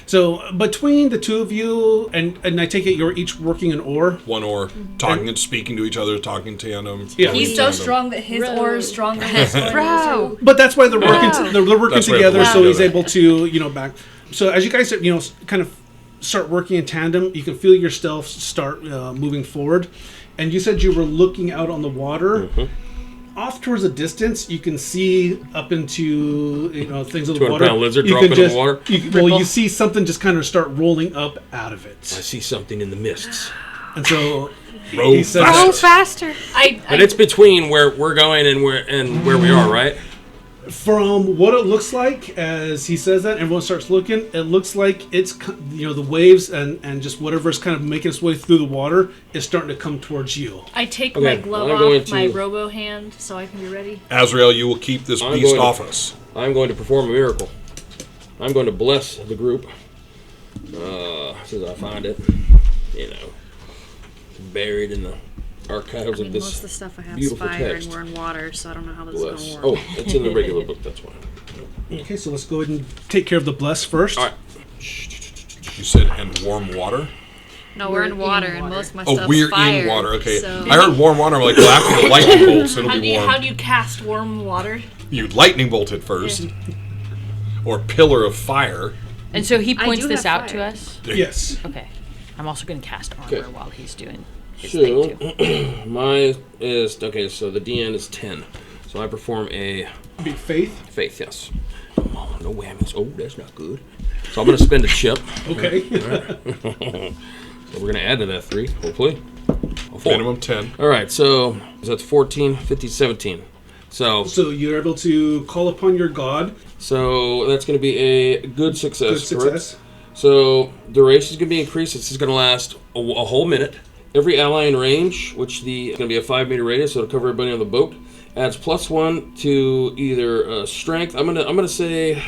So between the two of you, and I take it you're each working an oar. One oar, talking and speaking to each other, talking tandem. Yeah. He's so strong that his oar is stronger than his oar. Bro. But that's why they're working. They're working That's why together, they're so he's together. able to, back. So as you guys, kind of start working in tandem, you can feel yourself start moving forward. And you said you were looking out on the water. Off towards a distance, you can see up into things of the water. 200-pound lizard You dropping can in the just- water. you see something just kind of start rolling up out of I it, see something in the mists. and so Row he says, fast. Go faster. But it's between where we're going and where we are, right? From what it looks like, as he says that, everyone starts looking. It looks like it's the waves and just whatever's kind of making its way through the water is starting to come towards you. I take Okay, my glove I'm going off my to- robo hand so I can be ready. Azrael, you will keep this I'm beast going to- off us. I'm going to perform a miracle. I'm going to bless the group. As soon as I find it, buried in the archives of Most this of the stuff I have is beautiful fire text. and we're in water, so I don't know how this Bless. is going to work. Oh, it's in the regular book. That's why. Okay, so let's go ahead and take care of the bless first. All right. You said, and warm water? No, we're in water, and water. most of my Oh, stuff's we're fire. in water. Okay. So. I heard warm water. I'm like, well, after the lightning bolts, it'll How be warm. do you cast warm water? You lightning bolt it first. Or pillar of fire. And so he I points do this have out to fire. us. Yes. Okay. I'm also going to cast armor Okay. while he's doing his thing So, too. mine is, okay, so the DN is 10. So I perform a Be faith. faith, yes. Oh, no whammies. Oh, that's not good. So I'm going to spend a chip. Okay. So we're going to add to that 3, hopefully. A 4. Minimum 10. All right, so that's 14, 15, 17. So So you're able to call upon your god. that's going to be a good success. Good correct? success. So duration is going to be increased. This is going to last a whole minute. Every ally in range, which it's going to be a 5-meter radius, so it'll cover everybody on the boat, adds +1 to either strength. I'm gonna say,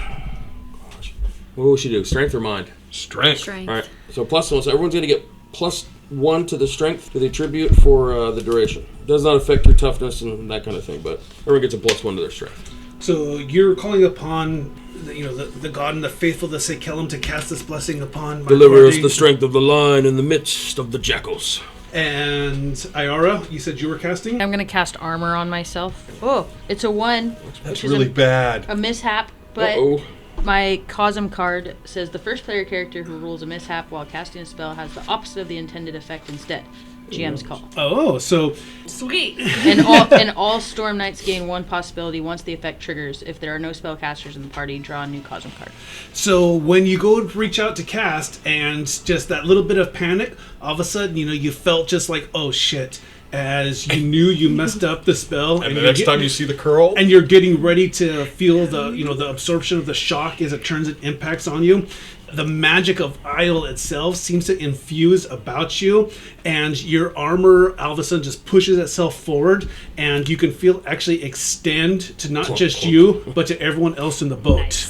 gosh, what we should do? Strength or mind? Strength. Strength. All right. So +1. So everyone's going to get +1 to the strength to the attribute for the duration. Does not affect your toughness and that kind of thing, but everyone gets a +1 to their strength. So you're calling upon the god and the faithful to say Kellum to cast this blessing upon my Deliver us party. the strength of the lion in the midst of the jackals. And Iara, you said you were casting? I'm going to cast armor on myself. Oh, it's a 1, That's which really is bad. a mishap, but Uh-oh. my Cosm card says the first player character who rolls a mishap while casting a spell has the opposite of the intended effect instead. GM's call. Oh, so Sweet. And all Storm Knights gain 1 possibility once the effect triggers. If there are no spellcasters in the party, draw a new Cosm card. So when you go to reach out to cast and just that little bit of panic, all of a sudden, you felt just like, oh shit, as you knew you messed up the spell. And the you're next time you see the curl, and you're getting ready to feel the absorption of the shock as it turns and impacts on you. The magic of Isle itself seems to infuse about you, and your armor all of a sudden just pushes itself forward, and you can feel actually extend to not just you, but to everyone else in the boat.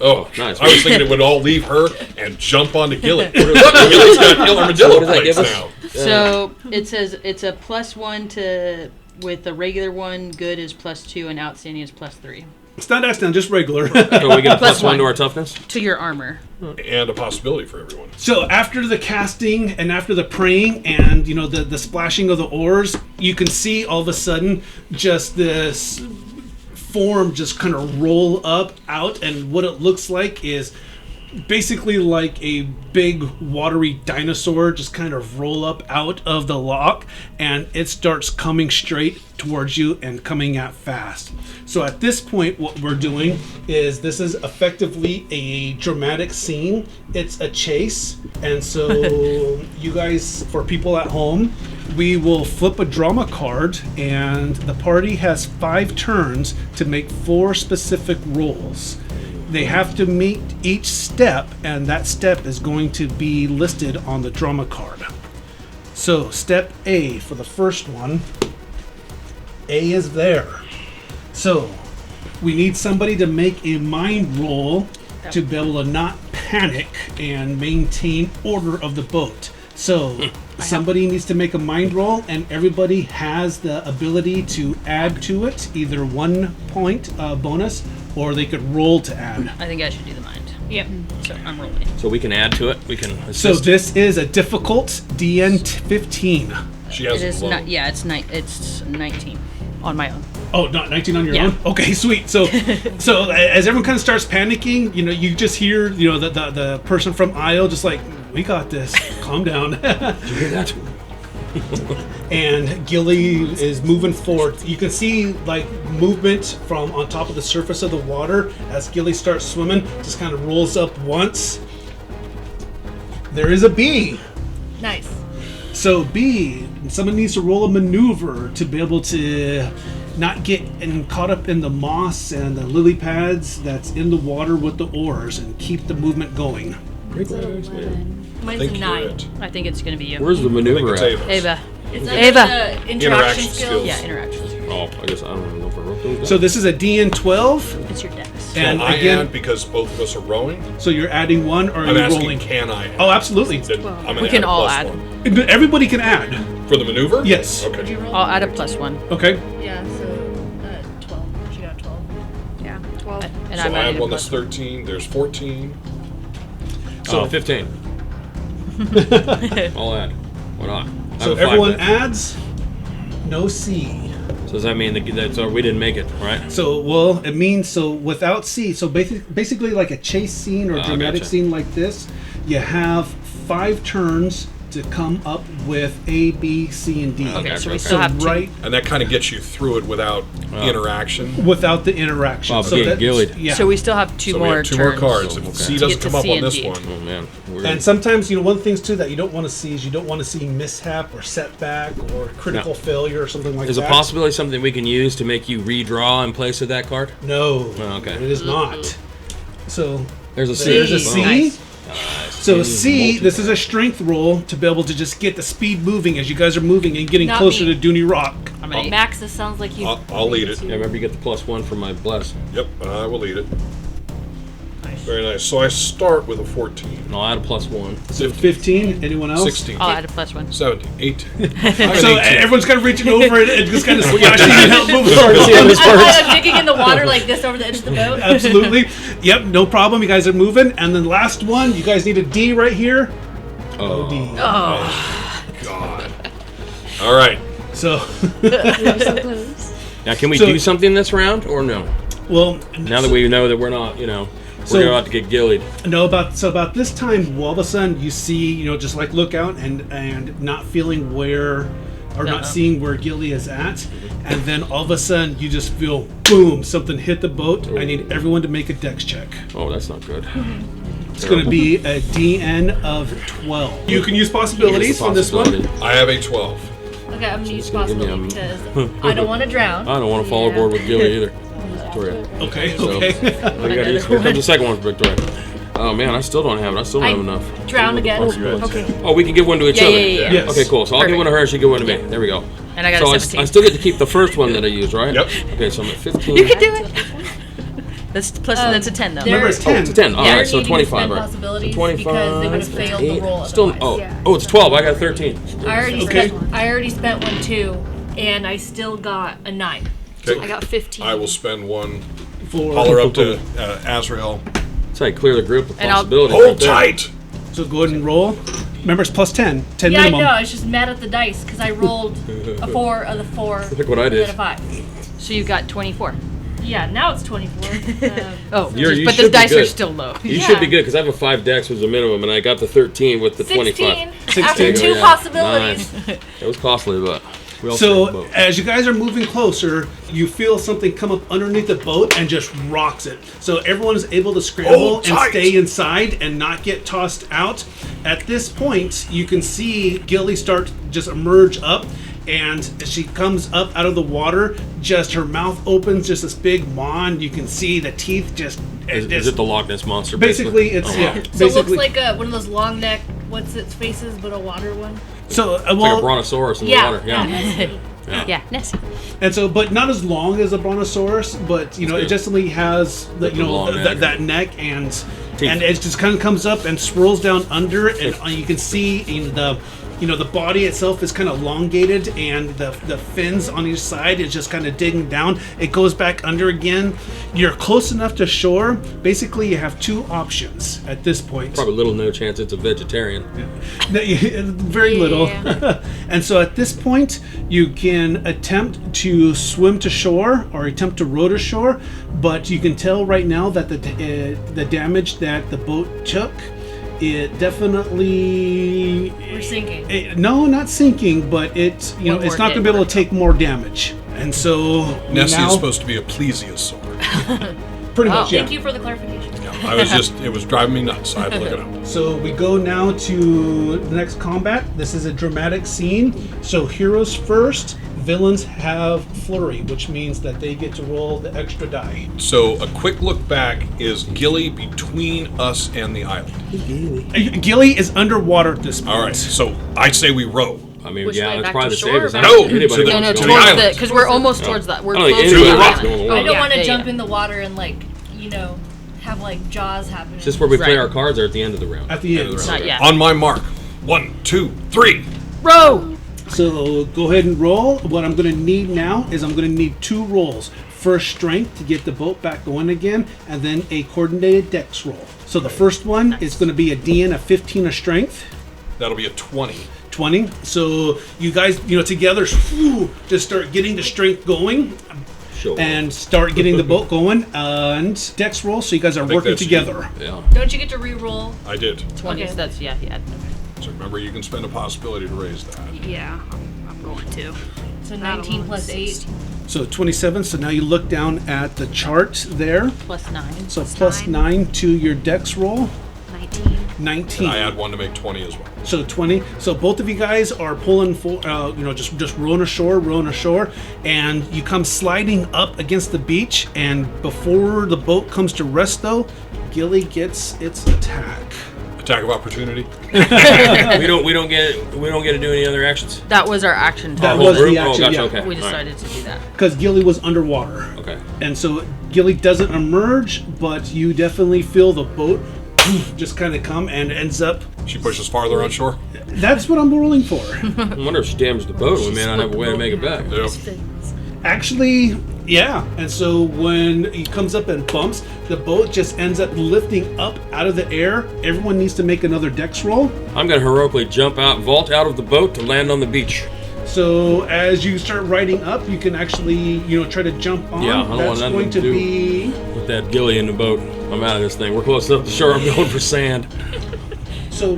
oh, Nice. I was thinking it would all leave her and jump onto Gilly. Gilly's got armadillo What does that give plates us? now. So it says it's a +1 to, with the regular one, good is +2, and outstanding is +3 It's not accident, just regular. So we get a Plus +1 to one. our toughness? to your armor. And a possibility for everyone. So after the casting and after the praying and the splashing of the oars, you can see all of a sudden just this form just kind of roll up out, and what it looks like is basically like a big watery dinosaur just kind of roll up out of the lock, and it starts coming straight towards you and coming out fast. So at this point, what we're doing is this is effectively a dramatic scene. It's a chase, and so you guys, for people at home, we will flip a drama card, and the party has 5 turns to make 4 specific rolls. They have to meet each step, and that step is going to be listed on the drama card. So, step A for the first one. A is there. So, we need somebody to make a mind roll to be able to not panic and maintain order of the boat. So somebody needs to make a mind roll, and everybody has the ability to add to it, either 1 point bonus, or they could roll to add. I think I should do the mind. Yep. So I'm rolling. So we can add to it. We can assist. So this is a difficult DN 15. She It has is low. not. Yeah, it's 19 on my own. Oh, not 19 on your Yeah. own? Okay, sweet. So as everyone kind of starts panicking, you just hear, the person from Isle just like, we got this. Calm down. Did you hear that? And Gilly is moving forward. You can see like movement from on top of the surface of the water as Gilly starts swimming. Just kind of rolls up once. There is a B. Nice. So B, someone needs to roll a maneuver to be able to not get caught up in the moss and the lily pads that's in the water with the oars and keep the movement going. It's at 11. Mine's Think a you're 9. it. I think it's gonna be you. Where's the I think maneuver it's at? Ava. Ava? It's Ava. under the interaction skills. Yeah, interactions. Oh, I guess I don't even know if I wrote those down. So this is a DN 12, It's your dex. and I again, add because both of us are rowing. so you're adding 1 or are I'm you asking, rolling? can I? Add? Oh, absolutely. Then I'm gonna We add can a all plus add. 1. Everybody can add. For the maneuver? Yes. Okay. Did you roll? I'll add a +1, Okay. Yeah, so 12. She got 12. Yeah, 12. and So I'm I adding have a one that's +1. 13. There's 14. So 15. I'll add. Why not? I So have a 5 everyone there. adds. No C. So does that mean that we didn't make it, right? So, well, it means so without C. So basically, like a chase scene or Oh, dramatic gotcha. scene like this, you have 5 turns to come up with A, B, C, and D. Okay, so we Okay. still have 2. right And that kind of gets you through it without interaction. without the interaction. Bob so getting that's- gillied. Yeah. So we still have 2 So we more have 2 more turns. cards. Oh, If okay. C To doesn't get to come up C on and this D. one, Oh man. Weird. And sometimes, one of the things too that you don't want to see is you don't want to see mishap or setback or critical No. failure or something like Is that. a possibility something we can use to make you redraw in place of that card? No. Oh, okay. It is not. So There's a C. there's a Oh. C. Nice. So C, this is a strength roll to be able to just get the speed moving as you guys are moving and getting Not closer me. to Dooney Rock. I'm an 8. Max, this sounds like you. I'll lead it. Yeah, remember you get the +1 for my bless. Yep, I will lead it. Nice. Very nice. So I start with a 14, And I'll add a +1. So 15. Anyone else? 16, I'll add a +1. 17, 18. I have an So 18. everyone's kind of reaching over and just kind of splashing and help move Sorry to see how forward. this works. I'm digging in the water like this over the edge of the boat. Absolutely. Yep, no problem. You guys are moving. And then last one, you guys need a D right here. Oh. D. God. All right. So, We're so close. Now, can we So- do something this round or no? well, Now that we know that we're not, we're So- about to get gillied. no, about this time, all of a sudden you see, just like look out and not feeling where, or not seeing where Gilly is at, and then all of a sudden you just feel boom, something hit the boat. I need everyone to make a dex check. Oh, that's not good. It's going to be a DN of 12. You can use possibilities on this one. Possibility. I have a 12. Okay, I'm gonna use gonna give me possibility because I don't want to drown. I don't want to fall overboard with Gilly either. Victoria. Okay, So, okay. we gotta use, here comes the second one for Victoria. Oh man, I still don't have it. I still don't have enough. Drown again. good. Okay. Oh, we can give one to each Yeah, other. yeah, yeah, yeah. Yes. Okay, cool. So I'll give Perfect. one to her. She give one to me. There we go. And I got So a I 17. still get to keep the first one that I used, right? Yep. Okay, so I'm at 15. You can do it. That's plus, that's a 10 though. there- Remember, it's Oh, 10. it's a 10. All Yeah. right, so Needing to 25. spend Right. possibilities 25. because they would have failed the roll Still, otherwise. oh, it's 12. I got 13. Okay. I already spent one too, and I still got a 9. Okay. I got 15. I will spend one. For, Holler up to Azrael. That's how you clear the group of And I'll- possibilities. Hold right there. tight. So go ahead and roll. Remember, it's plus 10. 10 Yeah, minimum. I know. I was just mad at the dice because I rolled a 4 of the 4. Look what I and did. then a 5. So you got 24. Yeah, now it's 24. Oh, You but the should be dice are good. still low. You Yeah. should be good because I have a 5 dex was the minimum, and I got the 13 with the 16 25. after 2 Yeah. possibilities. Nice. It was costly, but we all So saved the boat. as you guys are moving closer, you feel something come up underneath the boat and just rocks it. So everyone is able to scramble Hold and tight. stay inside and not get tossed out. At this point, you can see Gilly start just emerge up, and as she comes up out of the water, just her mouth opens, just this big maw, and you can see the teeth just. Is it the Loch Ness monster? basically? It's Oh, yeah. wow. So it looks Basically, like one of those long neck, what's its faces, but a water one. so It's like a well, brontosaurus in Yeah. the water. Yeah. Yeah, Nessie. And so, but not as long as a brontosaurus, but it definitely has long neck. that neck and it just kind of comes up and swirls down under, and you can see the body itself is kind of elongated, and the fins on each side is just kind of digging down. It goes back under again. You're close enough to shore. Basically, you have two options at this point. Probably little no chance it's a vegetarian. Very little. And so at this point, you can attempt to swim to shore or attempt to row to shore, but you can tell right now that the damage that the boat took, it definitely... We're sinking. No, not sinking, but it's One more it's not going to be able to take more damage. And so Nessie now, is supposed to be a plesiosaur. pretty much, yeah. Thank you for the clarification. It was driving me nuts. I had to look it up. So we go now to the next combat. This is a dramatic scene. So heroes first, villains have flurry, which means that they get to roll the extra die. So a quick look back, is Gilly between us and the island? Gilly is underwater at this point. All right, so I say we row. I mean, Which yeah, way, that's back probably to the shore? safest. I No, don't think anybody to the- wants No, to to go the towards island. because we're almost towards that. We're I don't think close to anybody the wants to island. go in the I water. don't want to yeah, jump yeah. in the water and have Jaws happen. Is this where we play Right. our cards or at the end of the round? At the End end. of the round. Not yet. On my mark. 1, 2, 3. Row! So go ahead and roll. What I'm going to need now is I'm going to need 2 rolls. First strength to get the boat back going again, and then a coordinated dex roll. So the first one is going to be a DN of 15 of strength. That'll be a 20. 20. So you guys, together, just start getting the strength going Sure. and start getting the boat going. And dex roll, so you guys are think working that's together. Yeah. Don't you get to re-roll? I did. 20s, Okay. that's, yeah. So remember, you can spend a possibility to raise that. Yeah, I'm going to. So 19 plus 8. So 27. So now you look down at the chart there. Plus 9. So plus 9 to your dex roll. 19. 19. I add 1 to make 20 as well. So 20. So both of you guys are pulling for, just rowing ashore, and you come sliding up against the beach. And before the boat comes to rest, though, Gilly gets its attack. Attack of opportunity. we don't get to do any other actions. That was our action That target. was group? the action, gotcha, yeah. okay. We All right. decided to do that. Because Gilly was underwater. Okay. And so Gilly doesn't emerge, but you definitely feel the boat just kind of come and ends up. She pushes farther on shore. That's what I'm rolling for. I wonder if she damaged the boat. We may not have a way to make it back. Yep. Actually, yeah. And so when he comes up and bumps, the boat just ends up lifting up out of the air. Everyone needs to make another dex roll. I'm gonna heroically jump out, vault out of the boat to land on the beach. So as you start riding up, you can actually, try to jump on. Yeah, I don't want That's nothing going to to do. be. With that Gilly in the boat, I'm out of this thing. We're close enough to shore. I'm going for sand. So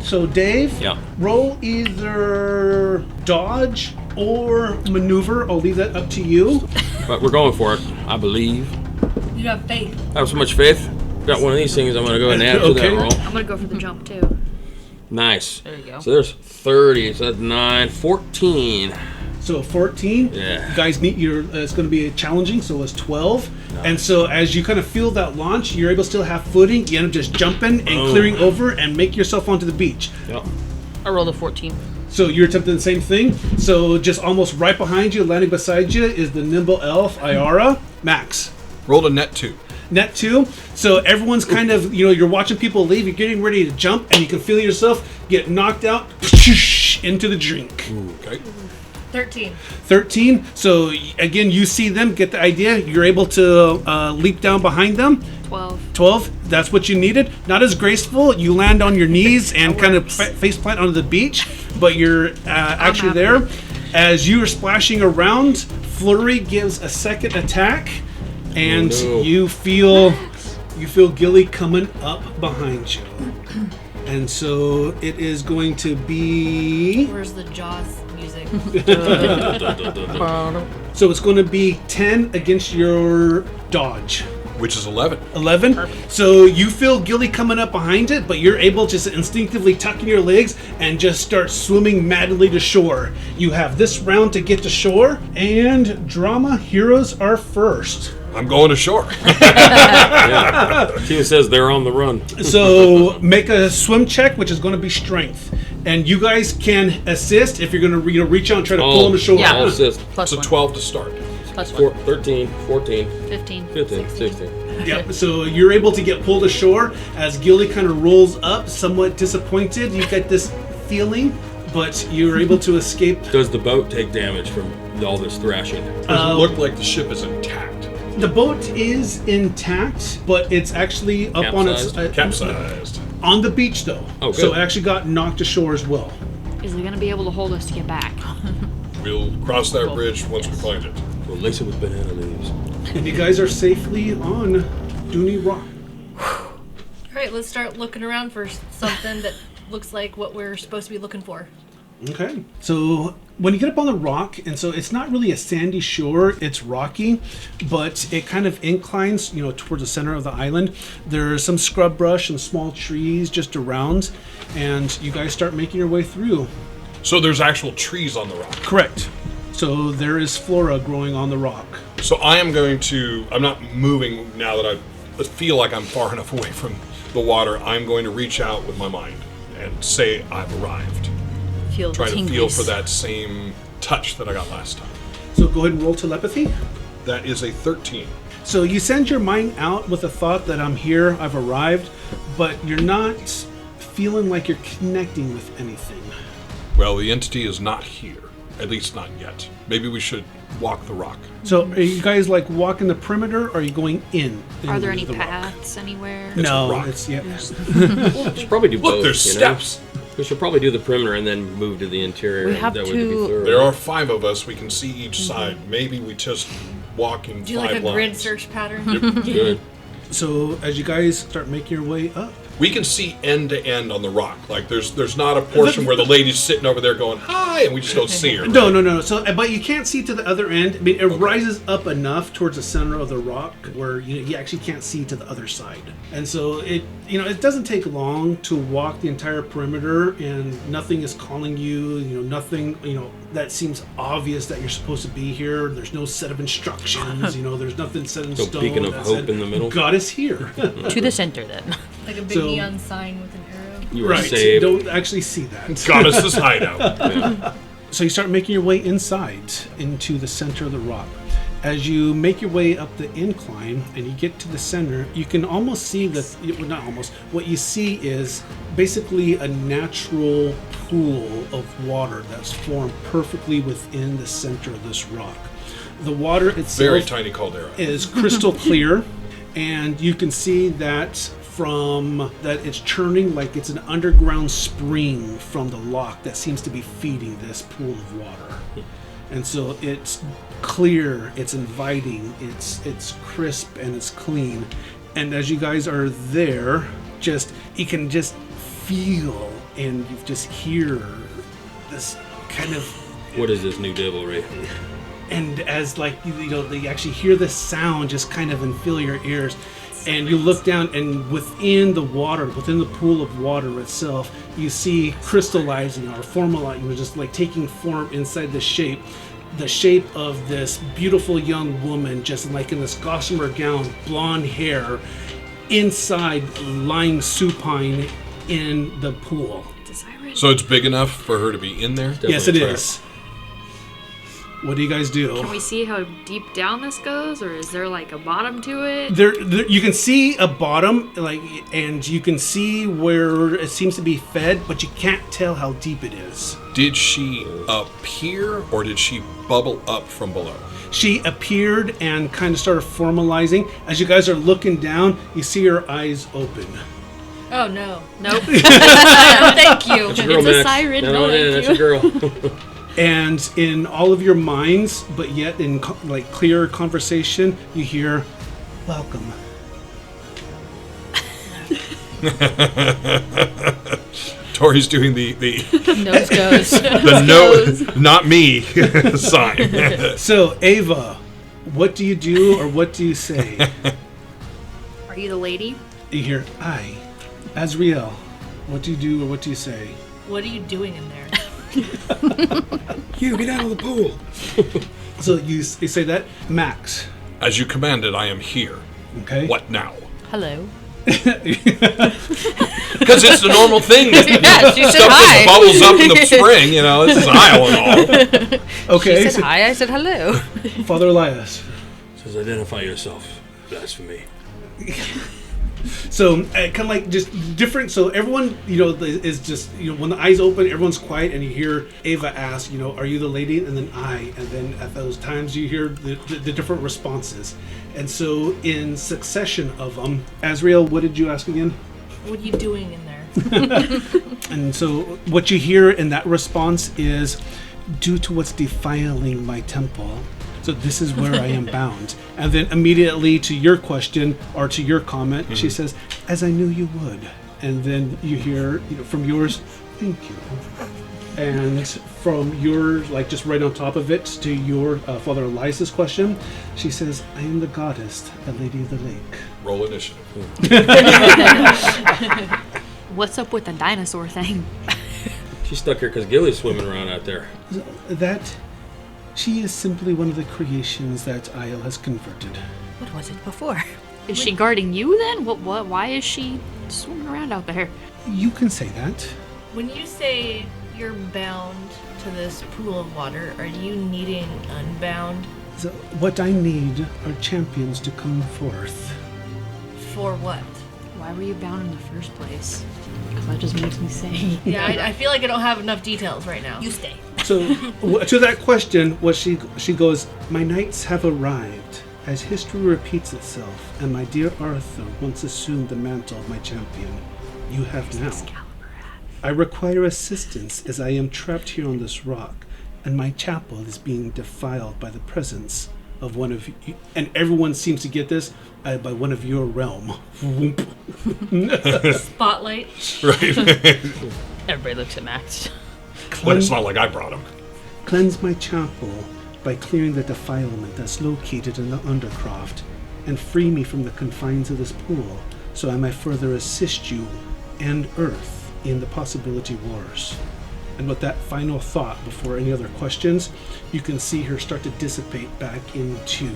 so Dave, Yeah. roll either dodge or maneuver. I'll leave that up to you. But we're going for it. I believe. You have faith. I have so much faith. Got one of these things. I'm gonna go ahead and add to Okay. that roll. I'm gonna go for the jump too. Nice. There you go. So there's 30. So that's 9, 14. So 14. Yeah. You guys need it's going to be challenging. So it's 12. And so as you kind of feel that launch, you're able to still have footing. You end up just jumping and clearing over and make yourself onto the beach. Yep. I rolled a 14. So you're attempting the same thing. So just almost right behind you, landing beside you, is the nimble elf Iara. Max. Rolled a net 2. Net 2. So everyone's kind of, you're watching people leave. You're getting ready to jump, and you can feel yourself get knocked out into the drink. Okay. 13. 13. So again, you see them, get the idea. You're able to leap down behind them. 12. 12. That's what you needed. Not as graceful. You land on your knees and kind of face plant onto the beach, but you're actually there. As you are splashing around, Flurry gives a second attack, and Oh, no. you feel Gilly coming up behind you. And so it is going to be. Where's the Jaws music? So it's going to be 10 against your dodge. Which is 11. 11. So you feel Gilly coming up behind it, but you're able just to instinctively tuck in your legs and just start swimming madly to shore. You have this round to get to shore, and drama heroes are first. I'm going ashore. Team says they're on the run. So make a swim check, which is going to be strength. And you guys can assist if you're going to reach out and try to pull him ashore. yeah. I'll assist. Plus It's a one. 12 to start. Plus one. 13, 14, 15. 15, 16. Yep. So you're able to get pulled ashore as Gilly kind of rolls up, somewhat disappointed. You get this feeling, but you're able to escape. Does the boat take damage from all this thrashing? Doesn't look like the ship is intact. The boat is intact, but it's actually up on its Capsized. on the beach though. Oh, good. So it actually got knocked ashore as well. Is it going to be able to hold us to get back? We'll cross that bridge once we find it. We'll lace it with banana leaves. And you guys are safely on Dooney Rock. All right, let's start looking around for something that looks like what we're supposed to be looking for. Okay. So when you get up on the rock, and so it's not really a sandy shore, it's rocky, but it kind of inclines, towards the center of the island. There's some scrub brush and small trees just around, and you guys start making your way through. So there's actual trees on the rock. Correct. So there is flora growing on the rock. So I'm not moving now that I feel like I'm far enough away from the water. I'm going to reach out with my mind and say I've arrived. Feel the Try to feel tingles. for that same touch that I got last time. So go ahead and roll telepathy. That is a 13. So you send your mind out with the thought that I'm here, I've arrived, but you're not feeling like you're connecting with anything. Well, the entity is not here. At least not yet. Maybe we should walk the rock. So are you guys like walking the perimeter, or are you going in? Are there any the rock? paths anywhere? It's a No, rock. it's yeah. We should probably do both. Look, there's steps. We should probably do the perimeter and then move to the interior. We and have that way to- be thorough. There are 5 of us. We can see each side. Maybe we just walk in Do 5 like a lines. grid search pattern. Good. So as you guys start making your way up, We can see end to end on the rock. Like there's not a portion where the lady's sitting over there going hi, and we just don't see her. no. So, but you can't see to the other end. I mean, it rises up enough towards the center of the rock where you actually can't see to the other side. And so it doesn't take long to walk the entire perimeter, and nothing is calling you. Nothing that seems obvious that you're supposed to be here. There's no set of instructions. There's nothing set in No stone. beacon of that hope said, in the middle. God is here. To the center, then. Like a big So- neon sign with an arrow. You are Right. saved. Don't actually see that. Goddess's hideout. Yeah. So you start making your way inside into the center of the rock. As you make your way up the incline and you get to the center, you can almost see not almost, what you see is basically a natural pool of water that's formed perfectly within the center of this rock. The water itself Very tiny caldera. is crystal clear, and you can see that it's churning like it's an underground spring from the lock that seems to be feeding this pool of water. And so it's clear, it's inviting, it's crisp, and it's clean. And as you guys are there, you can just feel and you just hear this kind of. What is this new devilry? And as they actually hear this sound just kind of and fill your ears, and you look down, and within the pool of water itself, you see crystallizing or formalizing, just like taking form inside the shape of this beautiful young woman, just like in this gossamer gown, blonde hair, inside lying supine in the pool. It's a siren. So it's big enough for her to be in there? Yes, it Definitely is. What do you guys do? Can we see how deep down this goes, or is there like a bottom to it? There, you can see a bottom, and you can see where it seems to be fed, but you can't tell how deep it is. Did she appear or did she bubble up from below? She appeared and kind of started formalizing. As you guys are looking down, you see her eyes open. Oh no. Nope. Thank you. That's a girl, It's a Max. siren, No, no, that's thank a girl. And in all of your minds, but yet in clear conversation, you hear, "Welcome." Tori's doing the Nose goes. the no, not me sign. So, Ava, what do you do or what do you say? Are you the lady? You hear, "Aye, Azrael." What do you do or what do you say? What are you doing in there? You get out of the pool. So you say that, Max. As you commanded, I am here. Okay. What now? Hello. Because it's the normal thing. Yeah, she said Stuff hi. that bubbles up in the spring, this is Isle and all. Okay, She said hi, I said hello. Father Elias. Says, identify yourself. Blasphemy. So kind of like just different. So everyone, is just when the eyes open, everyone's quiet, and you hear Ava ask, are you the lady? And then and then at those times you hear the different responses. And so in succession of them, Azrael, what did you ask again? What are you doing in there? And so what you hear in that response is, due to what's defiling my temple, so this is where I am bound. And then immediately to your question or to your comment, she says, as I knew you would. And then you hear from yours, thank you. And from your, just right on top of it, to your Father Elias's question, she says, I am the goddess, the lady of the lake. Roll initiative. What's up with the dinosaur thing? She's stuck here because Gilly's swimming around out there. That she is simply one of the creations that Isle has converted. What was it before? Is she guarding you then? What? Why is she swimming around out there? You can say that. When you say you're bound to this pool of water, are you needing unbound? So what I need are champions to come forth. For what? Why were you bound in the first place? Because that just makes me say. Yeah, I feel like I don't have enough details right now. You stay. So to that question, what she goes, my knights have arrived. As history repeats itself, and my dear Arthur once assumed the mantle of my champion, you have now. I require assistance as I am trapped here on this rock, and my chapel is being defiled by the presence of one of you, and everyone seems to get this, by one of your realm. Spotlight. Right. Everybody looks at Max. But it's not like I brought him. Cleanse my chapel by clearing the defilement that's located in the undercroft, and free me from the confines of this pool, so I might further assist you and Earth in the possibility wars. And with that final thought, before any other questions, you can see her start to dissipate back into...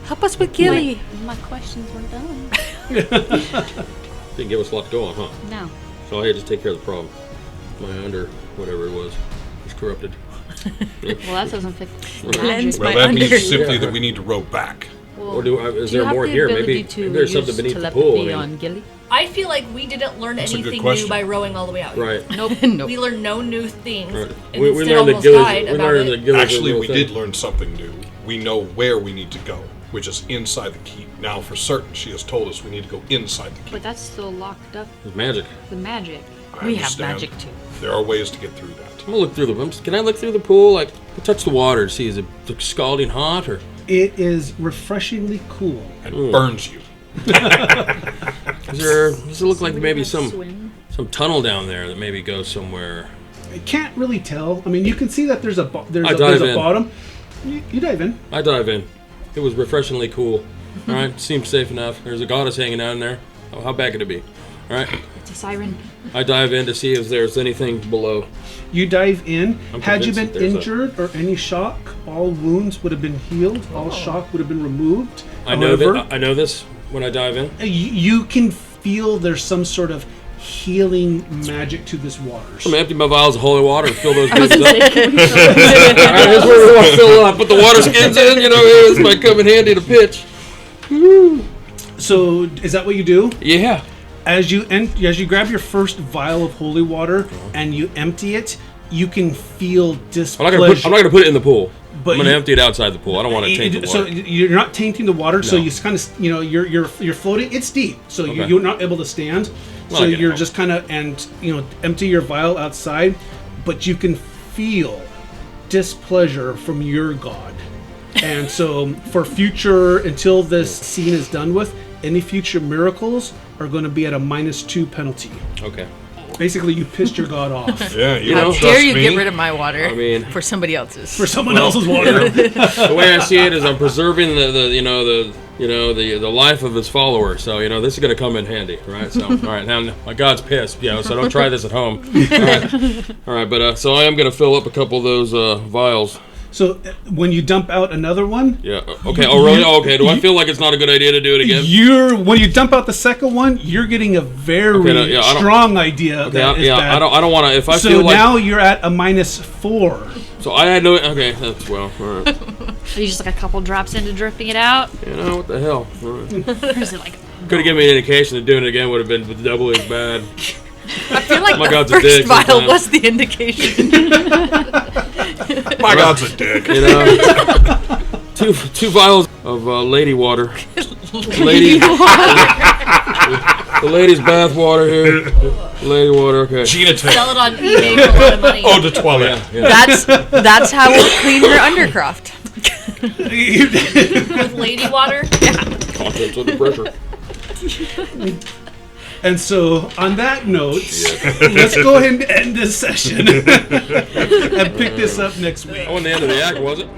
Help us with Gilly. My questions were done. Didn't give us a lot to go on, huh? No. So I had to take care of the problem. My whatever it was corrupted. Well, that doesn't fix Cleanse magic. Well, my that means under. simply that we need to row back. Or is Do you there have more the here? ability Maybe to there's something use beneath the telepathy pool. I mean, on Gilly? I feel like we didn't learn That's a good anything question. new by rowing all the way out. right. Nope. Nope. We learned no new things. Right. And We instead learned that almost Gilly's. died We about learned it. that Gilly's Actually, a real we thing. did learn something new. We know where we need to go, which is inside the keep. Now, for certain, she has told us we need to go inside the keep. But that's still locked up It's magic. with magic. I We have understand. magic too. There are ways to get through that. I'm gonna look through can I look through the pool? Like, touch the water to see is it scalding hot or? It is refreshingly cool. And burns you. Does it look like maybe some Swim. tunnel down there that maybe goes somewhere? I can't really tell. I mean, you can see that there's a dive there's a in. bottom. You dive in. I dive in. It was refreshingly cool. All right, seems safe enough. There's a goddess hanging out in there. How bad could it be? All right, It's a siren. I dive in to see if there's anything below. You dive in. I'm Had you convinced been that there's injured or any shock, all wounds would have been healed. All shock would have been removed. I know However, that. I know this when I dive in. you can feel there's some sort of healing magic to this water. I'm gonna empty my vials of holy water and fill those I was bits gonna up. say, All right, here's where we want to fill up. Put the water skins in. This might come in handy to pitch. So is that what you do? Yeah. As you grab your first vial of holy water and you empty it, you can feel I'm displeasure. not gonna put it in the pool. But I'm gonna you- empty it outside the pool. I don't want to taint the So water. you're not tainting the water, so No. you kind of you're floating. It's deep, so Okay. you're not able to stand. Well, So I get you're it. just kind of empty your vial outside, but you can feel displeasure from your god. And so for future, until this scene is done with, any future miracles are going to be at a -2 penalty. Okay. Basically, you pissed your god off Yeah, you How don't How trust dare you me. get rid of my water I mean- for somebody else's? for someone else's water. The way I see it is I'm preserving the life of his follower. So this is gonna come in handy, right? So all right, now my God's pissed, so don't try this at home. All right, but so I am gonna fill up a couple of those vials. So when you dump out another one, Yeah. Okay. Oh, really? Oh, okay. Do I feel like it's not a good idea to do it again? when you dump out the second one, you're getting a very I don't- strong idea Okay. that is bad. I don't want to. If I So feel like now you're at a -4. so, I had no. Okay. That's well. All right. Are you just like a couple drops into dripping it out? You know what the hell? All right. Or is it like Could have given me an indication that doing it again would have been doubly as bad. I feel like My the God's a first dick vial sometimes. was the indication. My God's a dick. You know, two vials of lady water. Lady. The lady's bath water here. Lady water. Okay. Gina Sell it on eBay for a lot of money. Oh, the toilet. Yeah. That's how we'll clean her undercroft. With lady water. Contents under pressure. And so, on that note, let's go ahead and end this session and pick this up next week. That wasn't the end of the act, was it?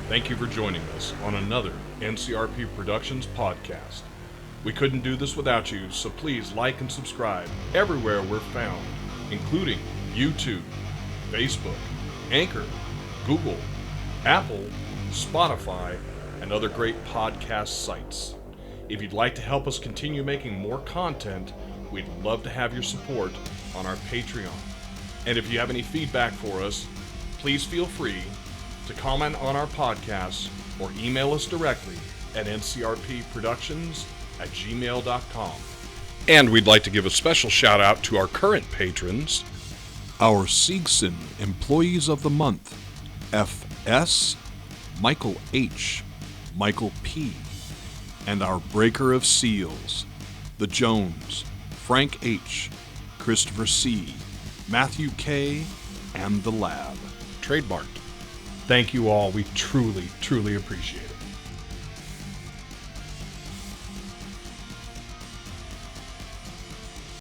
Thank you for joining us on another NCRP Productions podcast. We couldn't do this without you, so please like and subscribe everywhere we're found, including YouTube, Facebook, Anchor, Google, Apple, Spotify, and other great podcast sites. If you'd like to help us continue making more content, we'd love to have your support on our Patreon. And if you have any feedback for us, please feel free to comment on our podcasts or email us directly at ncrpproductions@gmail.com. And we'd like to give a special shout out to our current patrons, our Siegson Employees of the Month, FS, Michael H., Michael P., and our Breaker of Seals, the Jones, Frank H., Christopher C., Matthew K., and the Lab. Trademarked. Thank you all. We truly, truly appreciate it.